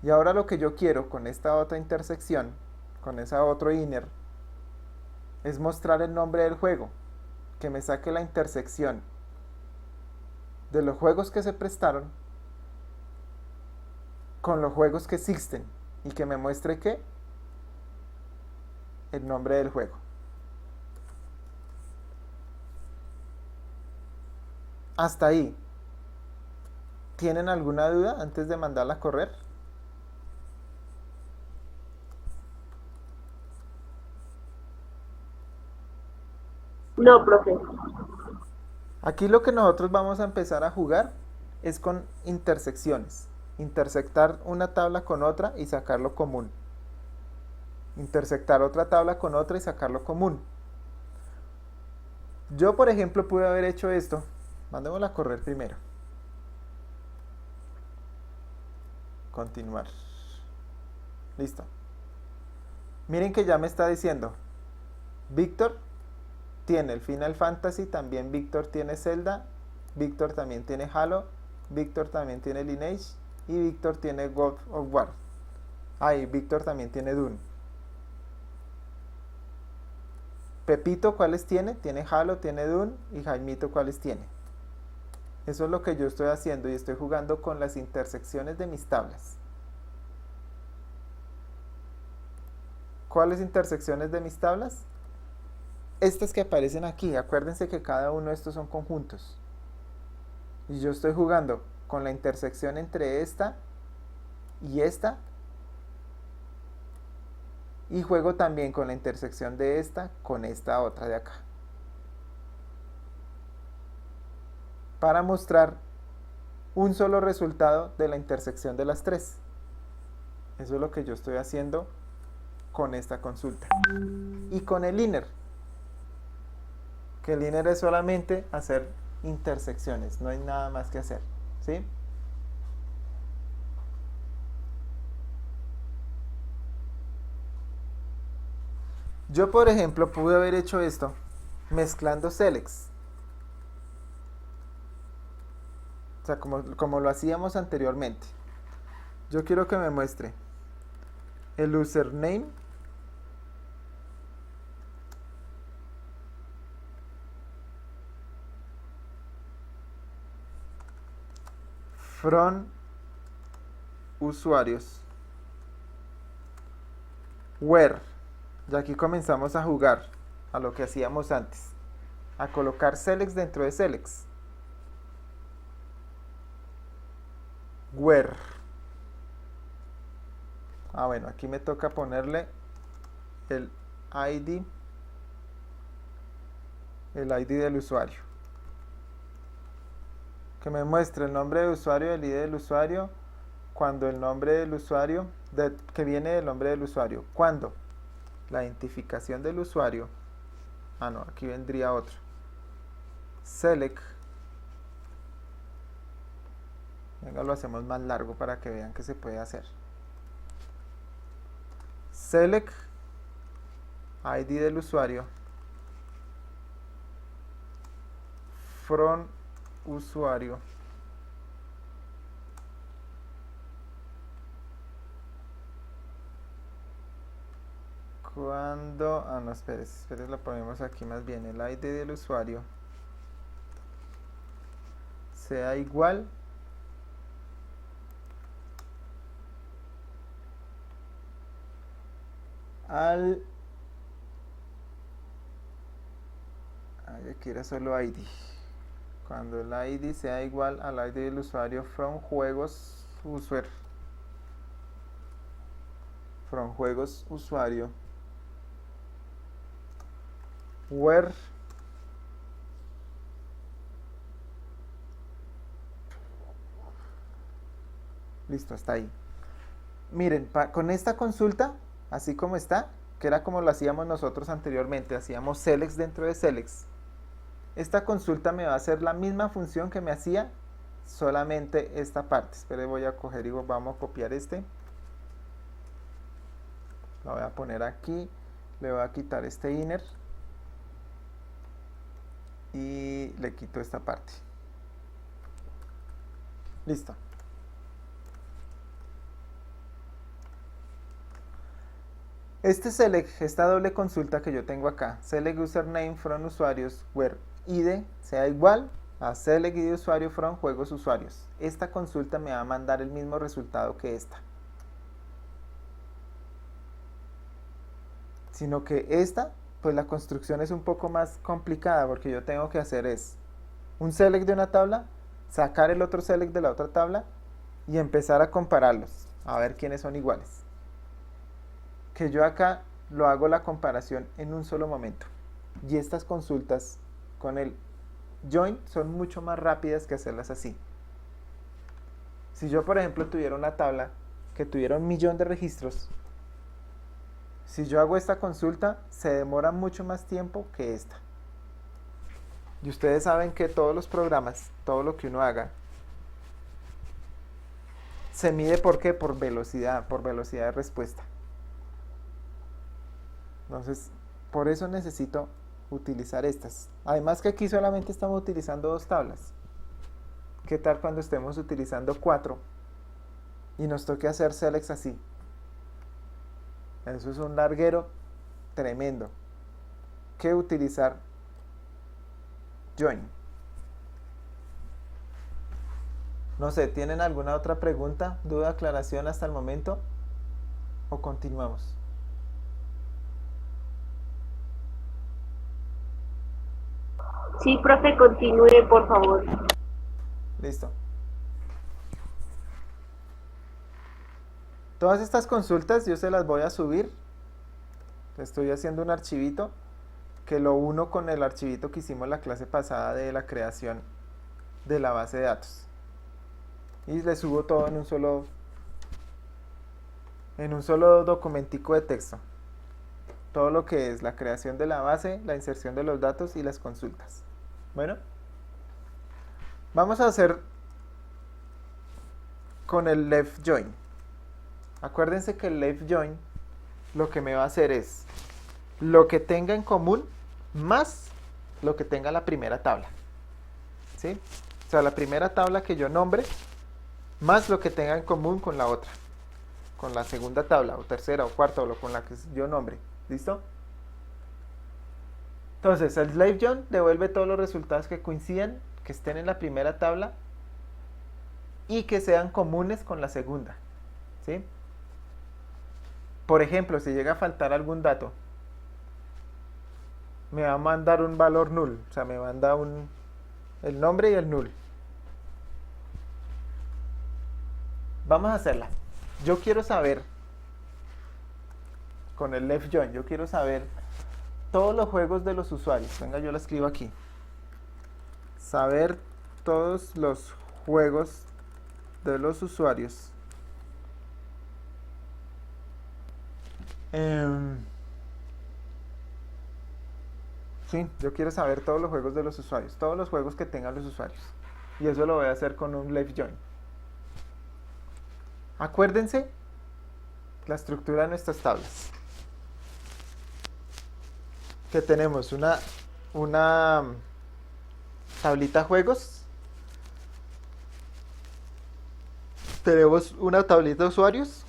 Y ahora lo que yo quiero con esta otra intersección, con esa otro inner, es mostrar el nombre del juego, que me saque la intersección de los juegos que se prestaron con los juegos que existen y que me muestre que el nombre del juego. Hasta ahí. ¿Tienen alguna duda antes de mandarla a correr? No, profe. Aquí lo que nosotros vamos a empezar a jugar es con intersecciones. Intersectar una tabla con otra y sacarlo común. Intersectar otra tabla con otra y sacarlo común. Yo, por ejemplo, pude haber hecho esto. Mandémosla a correr primero. Continuar. Listo. Miren que ya me está diciendo Víctor tiene el Final Fantasy, también Víctor tiene Zelda, Víctor también tiene Halo, Víctor también tiene Lineage y Víctor tiene God of War. Y Víctor también tiene Dune. Pepito, ¿cuáles tiene? Tiene Halo, tiene Dune, y Jaimito, ¿cuáles tiene? Eso es lo que yo estoy haciendo y estoy jugando con las intersecciones de mis tablas. ¿Cuáles intersecciones de mis tablas? Estas que aparecen aquí. Acuérdense que cada uno de estos son conjuntos. Y yo estoy jugando con la intersección entre esta y esta. Y juego también con la intersección de esta con esta otra de acá. Para mostrar un solo resultado de la intersección de las tres. Eso es lo que yo estoy haciendo con esta consulta. Y con el inner. Que el inner es solamente hacer intersecciones. No hay nada más que hacer. ¿Sí? Yo, por ejemplo, pude haber hecho esto mezclando selects. O sea, como lo hacíamos anteriormente. Yo quiero que me muestre el username, from usuarios, where, y aquí comenzamos a jugar a lo que hacíamos antes, a colocar selects dentro de selects, where, bueno, aquí me toca ponerle el ID del usuario, que me muestre el nombre de usuario, el ID del usuario, cuando el nombre del usuario, que viene del nombre del usuario, cuando la identificación del usuario, no, aquí vendría otro, select, venga, lo hacemos más largo para que vean que se puede hacer, select ID del usuario from usuario cuando, no, espere, lo ponemos aquí más bien, el ID del usuario sea igual al, aquí era solo ID, cuando el ID sea igual al ID del usuario from juegos user, from juegos usuario, where listo, hasta ahí. Miren, con esta consulta, así como está, que era como lo hacíamos nosotros anteriormente, hacíamos selects dentro de selects. Esta consulta me va a hacer la misma función que me hacía, solamente esta parte. Espere, voy a coger y vamos a copiar este. Lo voy a poner aquí, le voy a quitar este inner y le quito esta parte. Listo. Este select, esta doble consulta que yo tengo acá, select username from usuarios where ID sea igual a select ID usuario from juegos usuarios. Esta consulta me va a mandar el mismo resultado que esta. Sino que esta, pues la construcción es un poco más complicada porque yo tengo que hacer es un select de una tabla, sacar el otro select de la otra tabla y empezar a compararlos, a ver quiénes son iguales. Que yo acá lo hago la comparación en un solo momento. Y estas consultas con el join son mucho más rápidas que hacerlas así. Si yo, por ejemplo, tuviera una tabla que tuviera 1.000.000 de registros, si yo hago esta consulta, se demora mucho más tiempo que esta. Y ustedes saben que todos los programas, todo lo que uno haga, se mide ¿por qué? Por velocidad de respuesta. Entonces, por eso necesito utilizar estas. Además que aquí solamente estamos utilizando 2 tablas. ¿Qué tal cuando estemos utilizando 4 y nos toque hacer selects así? Eso es un larguero tremendo. ¿Qué utilizar join? No sé, ¿tienen alguna otra pregunta, duda, aclaración hasta el momento? ¿O continuamos? Sí, profe, continúe, por favor. Listo. Todas estas consultas yo se las voy a subir. Estoy haciendo un archivito que lo uno con el archivito que hicimos la clase pasada de la creación de la base de datos. Y le subo todo en un solo documentico de texto. Todo lo que es la creación de la base, la inserción de los datos y las consultas. Bueno, vamos a hacer con el left join. Acuérdense que el left join lo que me va a hacer es lo que tenga en común más lo que tenga la primera tabla. ¿Sí? O sea, la primera tabla que yo nombre, más lo que tenga en común con la otra, con la segunda tabla, o tercera, o cuarta, o con la que yo nombre. ¿Listo? Entonces, el slave join devuelve todos los resultados que coincidan, que estén en la primera tabla y que sean comunes con la segunda. ¿Sí? Por ejemplo, si llega a faltar algún dato, me va a mandar un valor null, o sea, me manda el nombre y el null. Vamos a hacerla. Yo quiero saber, con el left join, yo quiero saber todos los juegos de los usuarios. Venga, yo lo escribo aquí. Saber todos los juegos de los usuarios. Sí, yo quiero saber todos los juegos de los usuarios, todos los juegos que tengan los usuarios. Y eso lo voy a hacer con un left join. Acuérdense la estructura de nuestras tablas. Que tenemos una tablita juegos. Tenemos una tablita usuarios.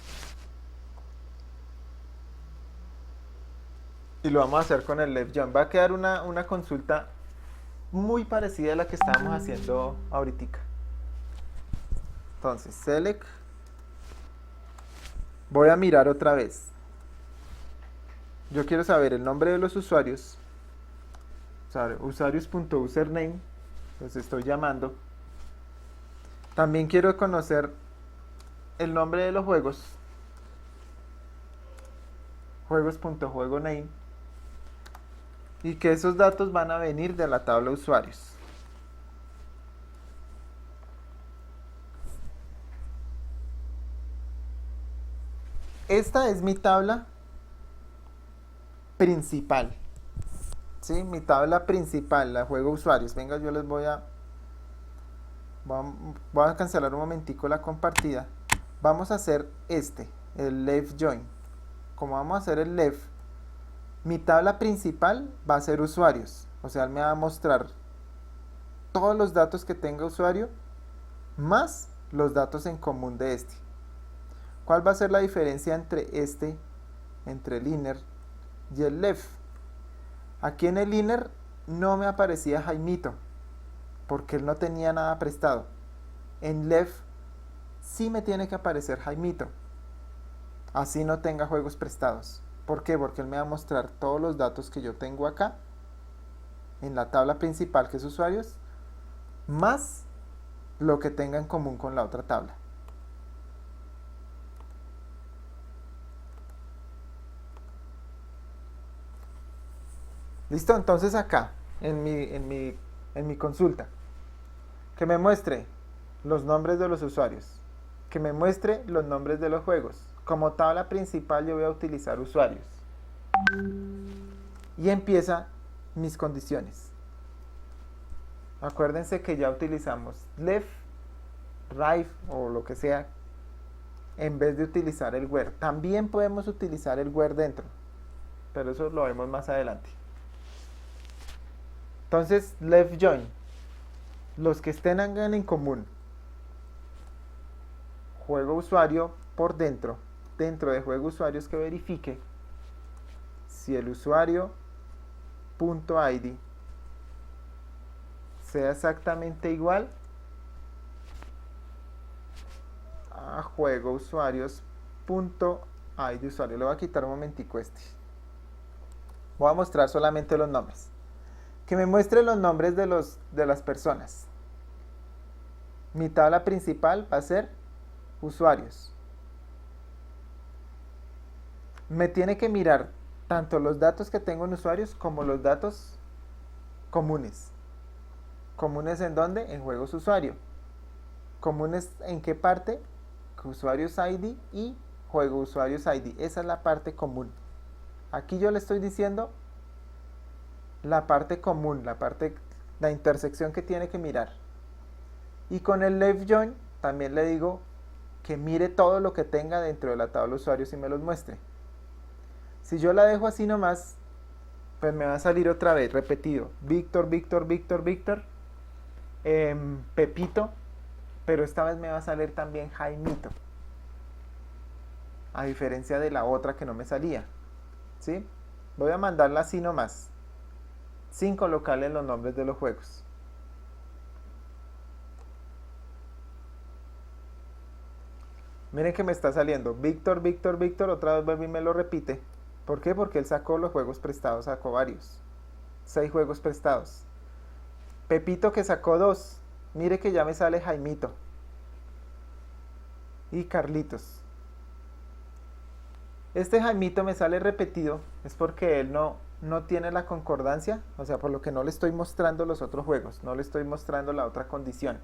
Y lo vamos a hacer con el left join. Va a quedar una consulta muy parecida a la que estábamos haciendo ahorita. Entonces, select. Voy a mirar otra vez. Yo quiero saber el nombre de los usuarios. Usuarios.username. Los estoy llamando. También quiero conocer el nombre de los juegos. Juegos.juegoname. Y que esos datos van a venir de la tabla usuarios. Esta es mi tabla principal. ¿Sí? Mi tabla principal, la juego usuarios. Venga, yo les voy a cancelar un momentico la compartida. Vamos a hacer el left join. Como vamos a hacer el left, mi tabla principal va a ser usuarios. O sea, él me va a mostrar todos los datos que tenga usuario más los datos en común de este. ¿Cuál va a ser la diferencia entre el inner y el left? Aquí en el inner no me aparecía Jaimito, porque él no tenía nada prestado. En left sí me tiene que aparecer Jaimito, así no tenga juegos prestados. ¿Por qué? Porque él me va a mostrar todos los datos que yo tengo acá, en la tabla principal que es usuarios, más lo que tenga en común con la otra tabla. ¿Listo? Entonces acá, en mi consulta, que me muestre los nombres de los usuarios, que me muestre los nombres de los juegos. Como tabla principal yo voy a utilizar usuarios. Y empieza mis condiciones. Acuérdense que ya utilizamos left, right o lo que sea en vez de utilizar el where. También podemos utilizar el where dentro, pero eso lo vemos más adelante. Entonces, left join, los que estén en común, juego usuario por dentro de juego usuarios, que verifique si el usuario .id sea exactamente igual a juego usuarios .id usuario. Le voy a quitar un momentico voy a mostrar solamente los nombres. Que me muestre los nombres de las personas. Mi tabla principal va a ser usuarios. Me tiene que mirar tanto los datos que tengo en usuarios como los datos comunes. ¿Comunes en dónde? En juegos usuario. ¿Comunes en qué parte? Usuarios ID y juego usuarios ID. Esa es la parte común. Aquí yo le estoy diciendo la parte común, la intersección que tiene que mirar. Y con el left join también le digo que mire todo lo que tenga dentro de la tabla usuarios y me los muestre. Si yo la dejo así nomás, pues me va a salir otra vez repetido Víctor, Víctor, Víctor, Víctor, Pepito, pero esta vez me va a salir también Jaimito, a diferencia de la otra que no me salía, ¿sí? Voy a mandarla así nomás, sin colocarle los nombres de los juegos. Miren que me está saliendo Víctor, Víctor, Víctor, otra vez vuelve y me lo repite. ¿Por qué? Porque él sacó los juegos prestados, sacó varios. 6 juegos prestados. Pepito que sacó 2. Mire que ya me sale Jaimito. Y Carlitos. Este Jaimito me sale repetido, es porque él no tiene la concordancia, o sea, por lo que no le estoy mostrando los otros juegos, no le estoy mostrando la otra condición.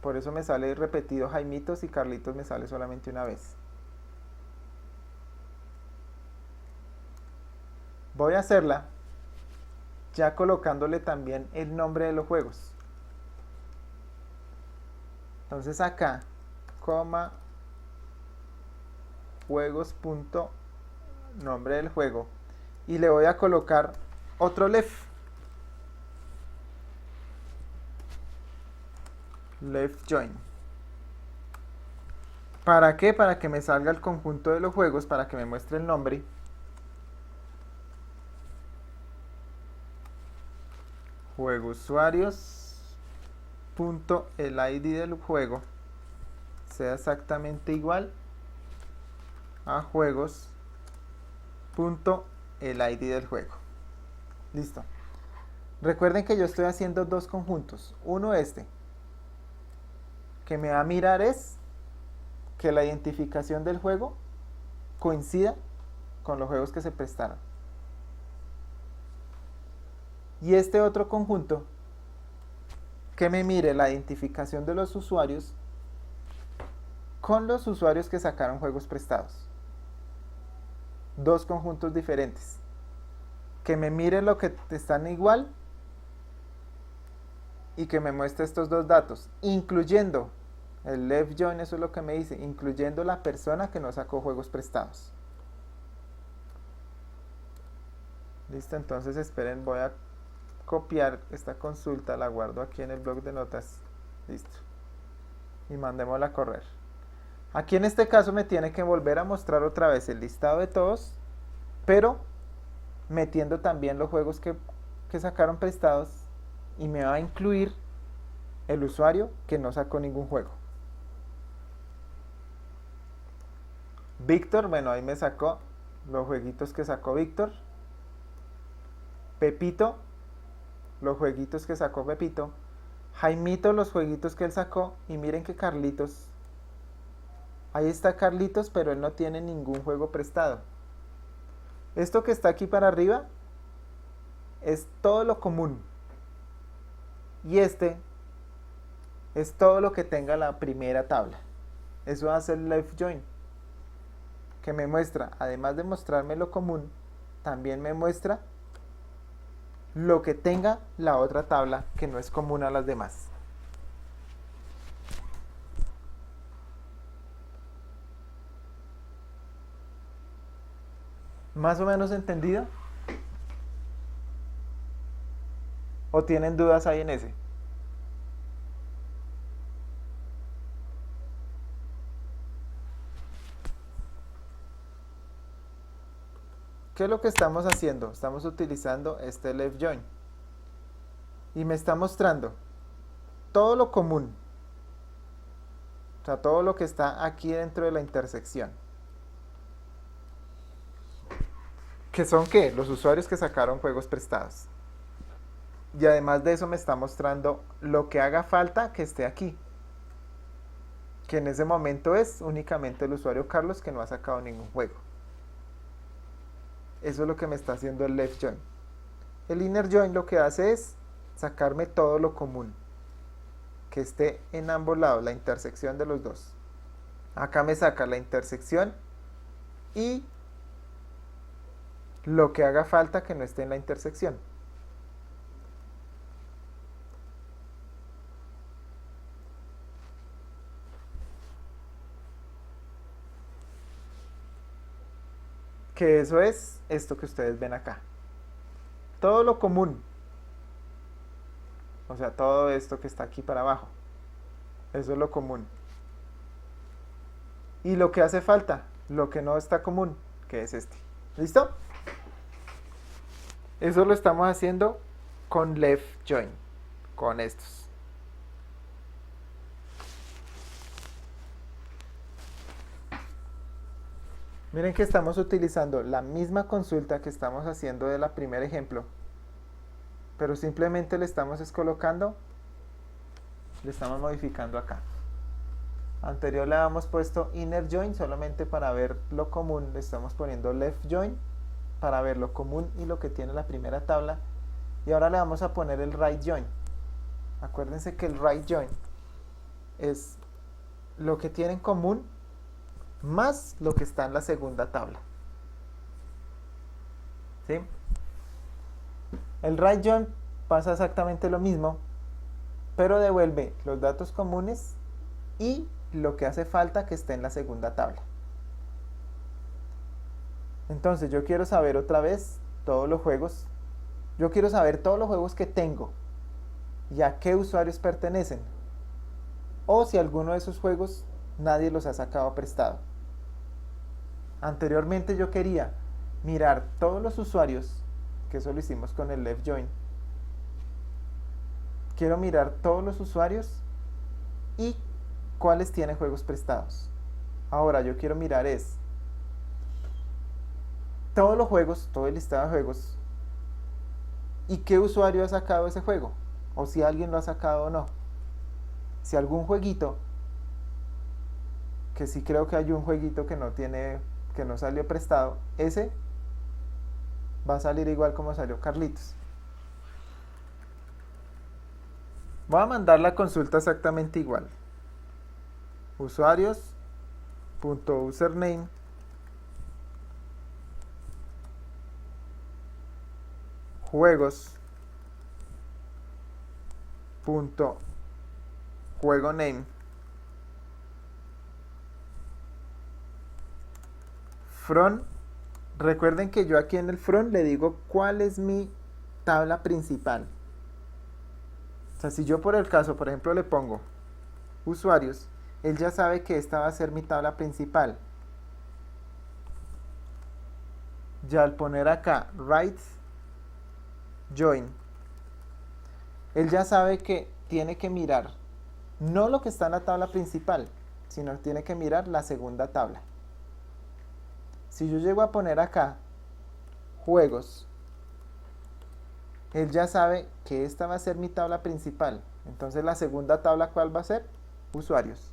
Por eso me sale repetido Jaimitos y Carlitos me sale solamente una vez. Voy a hacerla ya colocándole también el nombre de los juegos. Entonces acá, coma, juegos, punto, nombre del juego. Y le voy a colocar otro left. Left join. ¿Para qué? Para que me salga el conjunto de los juegos, para que me muestre el nombre. Juego usuarios, punto, el ID del juego sea exactamente igual a juegos, punto, el ID del juego. Listo. Recuerden que yo estoy haciendo dos conjuntos. Uno que me va a mirar es que la identificación del juego coincida con los juegos que se prestaron. Y este otro conjunto que me mire la identificación de los usuarios con los usuarios que sacaron juegos prestados. Dos conjuntos diferentes. Que me mire lo que están igual y que me muestre estos dos datos, incluyendo el left join, eso es lo que me dice, incluyendo la persona que no sacó juegos prestados. Listo, entonces esperen, voy a copiar esta consulta, la guardo aquí en el blog de notas. Listo. Y mandémosla a correr. Aquí en este caso me tiene que volver a mostrar otra vez el listado de todos, pero metiendo también los juegos que sacaron prestados, y me va a incluir el usuario que no sacó ningún juego. Víctor, bueno, ahí me sacó los jueguitos que sacó Víctor. Pepito, los jueguitos que sacó Pepito. Jaimito, los jueguitos que él sacó. Y miren que Carlitos, ahí está Carlitos, pero él no tiene ningún juego prestado. Esto que está aquí para arriba es todo lo común. Y este es todo lo que tenga la primera tabla. Eso va a ser left join, que me muestra, además de mostrarme lo común, también me muestra lo que tenga la otra tabla que no es común a las demás. ¿Más o menos entendido? ¿O tienen dudas ahí en ese? ¿Qué es lo que estamos haciendo? Estamos utilizando este left join. Y me está mostrando todo lo común. O sea, todo lo que está aquí dentro de la intersección. ¿Qué son qué? Los usuarios que sacaron juegos prestados. Y además de eso me está mostrando lo que haga falta que esté aquí. Que en ese momento es únicamente el usuario Carlos que no ha sacado ningún juego. Eso es lo que me está haciendo el left join. El inner join lo que hace es sacarme todo lo común, que esté en ambos lados, la intersección de los dos. Acá me saca la intersección y lo que haga falta que no esté en la intersección. Que eso es esto que ustedes ven acá. Todo lo común. O sea, todo esto que está aquí para abajo. Eso es lo común. Y lo que hace falta, lo que no está común, que es este. ¿Listo? Eso lo estamos haciendo con left join, con estos. Miren que estamos utilizando la misma consulta que estamos haciendo de la primer ejemplo, pero simplemente le estamos colocando, le estamos modificando acá. Anterior le habíamos puesto inner join solamente para ver lo común, le estamos poniendo left join para ver lo común y lo que tiene la primera tabla, y ahora le vamos a poner el right join. Acuérdense que el right join es lo que tiene en común más lo que está en la segunda tabla. ¿Sí? El right join pasa exactamente lo mismo, pero devuelve los datos comunes y lo que hace falta que esté en la segunda tabla. Entonces yo quiero saber otra vez todos los juegos. Yo quiero saber todos los juegos que tengo y a qué usuarios pertenecen. O si alguno de esos juegos nadie los ha sacado prestado. Anteriormente yo quería mirar todos los usuarios, que eso lo hicimos con el left join. Quiero mirar todos los usuarios y cuáles tienen juegos prestados. Ahora yo quiero mirar todos los juegos, todo el listado de juegos, y qué usuario ha sacado ese juego, o si alguien lo ha sacado o no. Si algún jueguito, que sí creo que hay un jueguito que no salió prestado, ese va a salir igual como salió Carlitos. Voy a mandar la consulta exactamente igual. Usuarios.username juegos.juegoname from. Recuerden que yo aquí en el from le digo cuál es mi tabla principal. O sea, si yo por el caso, por ejemplo, le pongo usuarios, él ya sabe que esta va a ser mi tabla principal. Ya al poner acá right join, él ya sabe que tiene que mirar no lo que está en la tabla principal, sino tiene que mirar la segunda tabla. Si yo llego a poner acá juegos, él ya sabe que esta va a ser mi tabla principal. Entonces la segunda tabla, ¿cuál va a ser? Usuarios.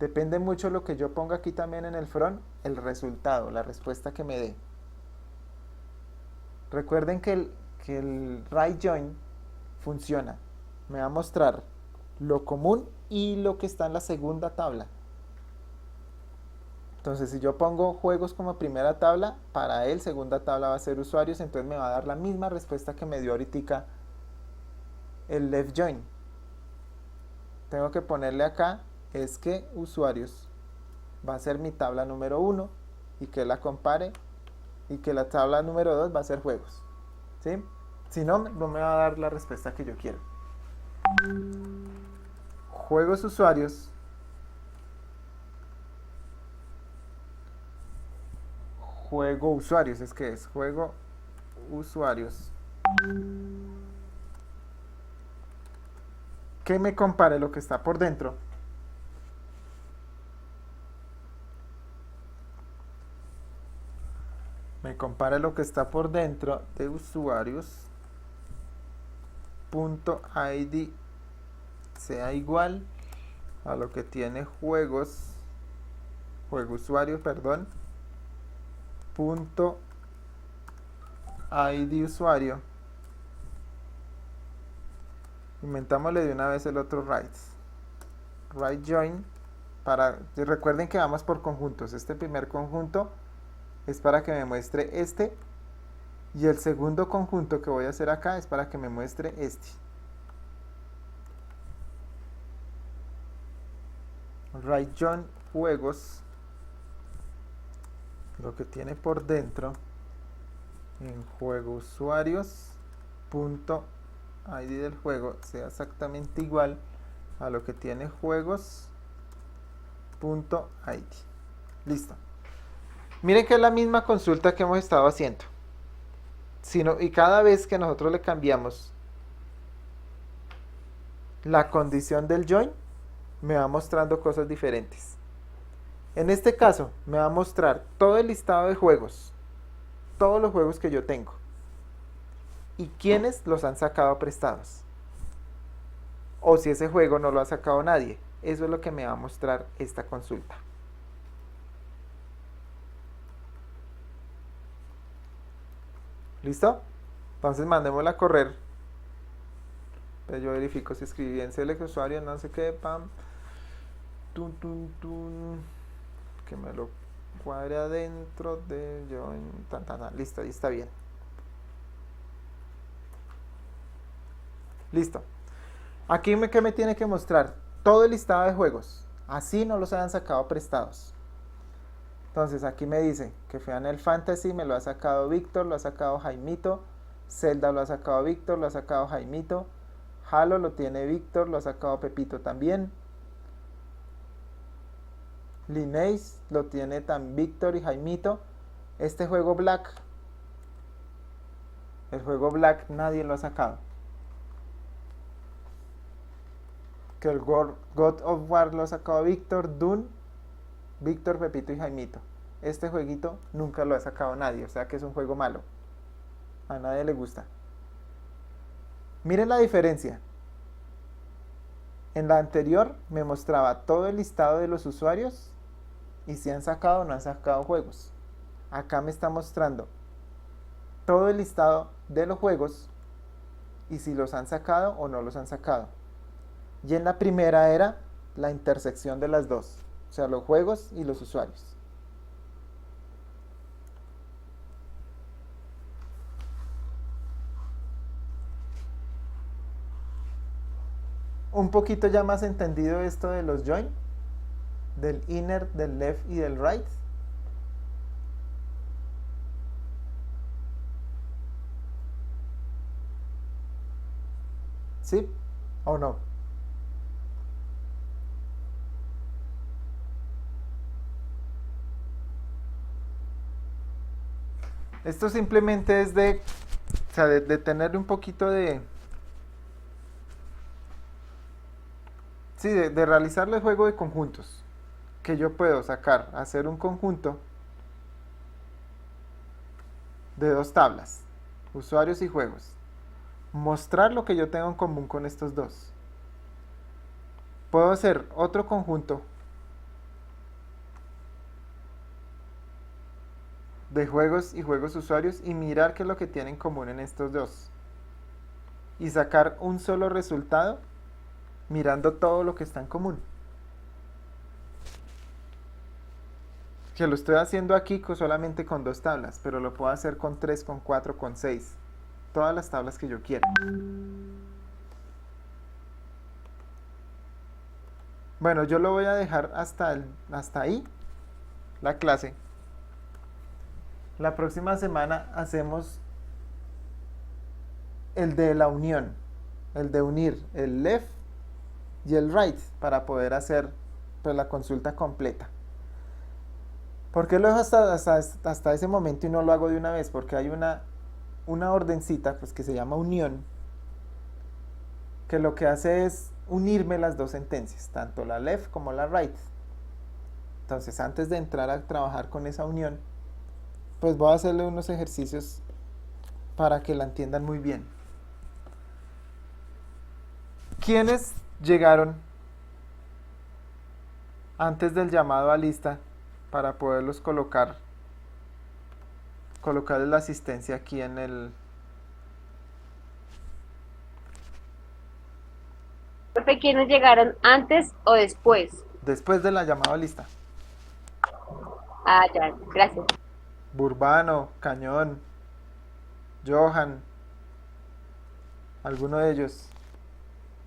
Depende mucho lo que yo ponga aquí también en el from, el resultado, la respuesta que me dé. Recuerden que el right join funciona. Me va a mostrar lo común y lo que está en la segunda tabla. Entonces si yo pongo juegos como primera tabla, para él segunda tabla va a ser usuarios, entonces me va a dar la misma respuesta que me dio ahorita el left join. Tengo que ponerle acá es que usuarios va a ser mi tabla número 1 y que la compare, y que la tabla número 2 va a ser juegos. ¿Sí? Si no, no me va a dar la respuesta que yo quiero. Juegos usuarios. Juego usuarios, es que es juego usuarios. Que me compare lo que está por dentro. Me compare lo que está por dentro de usuarios. .id sea igual a lo que tiene juegos. Juego usuario, perdón. .id usuario. Inventámosle de una vez el otro right join recuerden que vamos por conjuntos. Este primer conjunto es para que me muestre este, y el segundo conjunto que voy a hacer acá es para que me muestre este. Right join juegos, lo que tiene por dentro en juego usuarios ID del juego sea exactamente igual a lo que tiene juegos.id. Listo. Miren que es la misma consulta que hemos estado haciendo. Y cada vez que nosotros le cambiamos la condición del join, me va mostrando cosas diferentes. En este caso, me va a mostrar todo el listado de juegos, todos los juegos que yo tengo, y quiénes los han sacado prestados. O si ese juego no lo ha sacado nadie. Eso es lo que me va a mostrar esta consulta. ¿Listo? Entonces mandémosla a correr. Entonces yo verifico si escribí bien select usuario, no sé qué, pam. Que me lo cuadre adentro de join. Listo, ahí está bien. Listo. Aquí ¿qué me tiene que mostrar? Todo el listado de juegos. Así no los hayan sacado prestados. Entonces aquí me dice que Final Fantasy me lo ha sacado Víctor, lo ha sacado Jaimito. Zelda lo ha sacado Víctor, lo ha sacado Jaimito. Halo lo tiene Víctor, lo ha sacado Pepito también. Lineage lo tiene tan Víctor y Jaimito. Este juego Black, el juego Black nadie lo ha sacado. Que el God of War lo ha sacado Víctor, Dune, Víctor, Pepito y Jaimito. Este jueguito nunca lo ha sacado nadie, o sea que es un juego malo. A nadie le gusta. Miren la diferencia. En la anterior me mostraba todo el listado de los usuarios y si han sacado o no han sacado juegos. Acá me está mostrando todo el listado de los juegos y si los han sacado o no los han sacado. Y en la primera era la intersección de las dos, o sea, los juegos y los usuarios. Un poquito ya más entendido esto de los join, del inner, del left y del right. ¿Sí o no? Esto simplemente es de, o sea, de tener un poquito de, sí, de realizar el juego de conjuntos, que yo puedo sacar, hacer un conjunto de dos tablas, usuarios y juegos, mostrar lo que yo tengo en común con estos dos. Puedo hacer otro conjunto de juegos y juegos usuarios y mirar qué es lo que tienen en común en estos dos. Y sacar un solo resultado mirando todo lo que está en común. Que lo estoy haciendo aquí solamente con dos tablas, pero lo puedo hacer con 3, con 4, con 6. Todas las tablas que yo quiera. Bueno, yo lo voy a dejar hasta ahí, la clase. La próxima semana hacemos el de la unión, el de unir el left y el right para poder hacer pues, la consulta completa. ¿Por qué lo dejo hasta ese momento y no lo hago de una vez? Porque hay una ordencita pues, que se llama unión, que lo que hace es unirme las dos sentencias, tanto la left como la right. Entonces, antes de entrar a trabajar con esa unión, pues voy a hacerle unos ejercicios para que la entiendan muy bien. ¿Quiénes llegaron antes del llamado a lista para poderlos colocarles la asistencia aquí en el... Profe, ¿quiénes llegaron antes o después? Después de la llamada a lista. Ah, ya, gracias. Burbano, Cañón, Johan, alguno de ellos.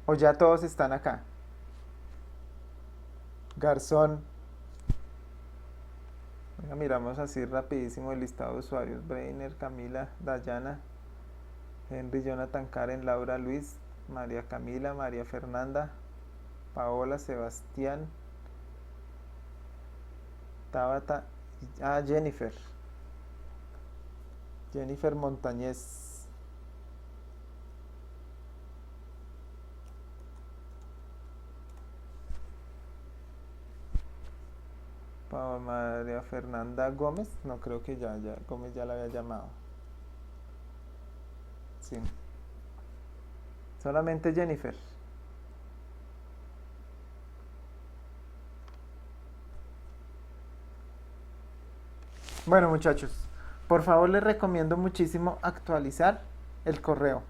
O ya todos están acá. Garzón. Venga, miramos así rapidísimo el listado de usuarios. Brainer, Camila, Dayana, Henry, Jonathan, Karen, Laura, Luis, María Camila, María Fernanda, Paola, Sebastián, Tabata, Jennifer. Jennifer Montañez. María Fernanda Gómez, no creo que ya Gómez ya la había llamado. Sí. Solamente Jennifer. Bueno, muchachos, por favor les recomiendo muchísimo actualizar el correo.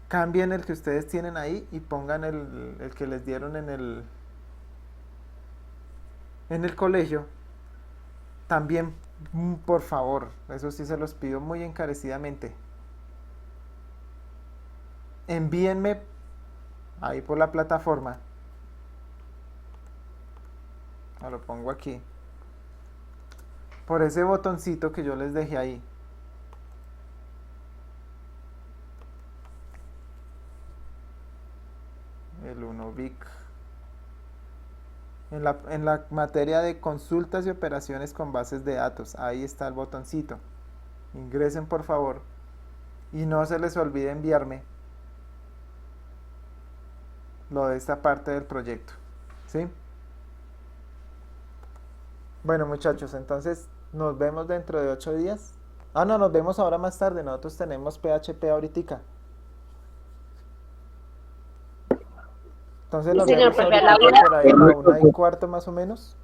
Cambien el que ustedes tienen ahí y pongan el que les dieron en el colegio. También, por favor, eso sí se los pido muy encarecidamente. Envíenme ahí por la plataforma. Lo pongo aquí. Por ese botoncito que yo les dejé ahí. El 1BIC. En la materia de consultas y operaciones con bases de datos, ahí está el botoncito. Ingresen por favor y no se les olvide enviarme lo de esta parte del proyecto, ¿sí? Bueno, muchachos, entonces nos vemos dentro de 8 días. No, nos vemos ahora más tarde. Nosotros tenemos PHP ahorita. Entonces Sí, nos señor, vemos profe, a ahorita la una. por ahí a la 1:15 más o menos.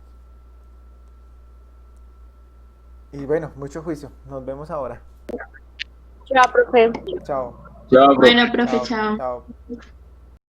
Y bueno, mucho juicio. Nos vemos ahora. Chao, profe. Chao. Chao, profe. Bueno, profe, Chao. chao. Chao.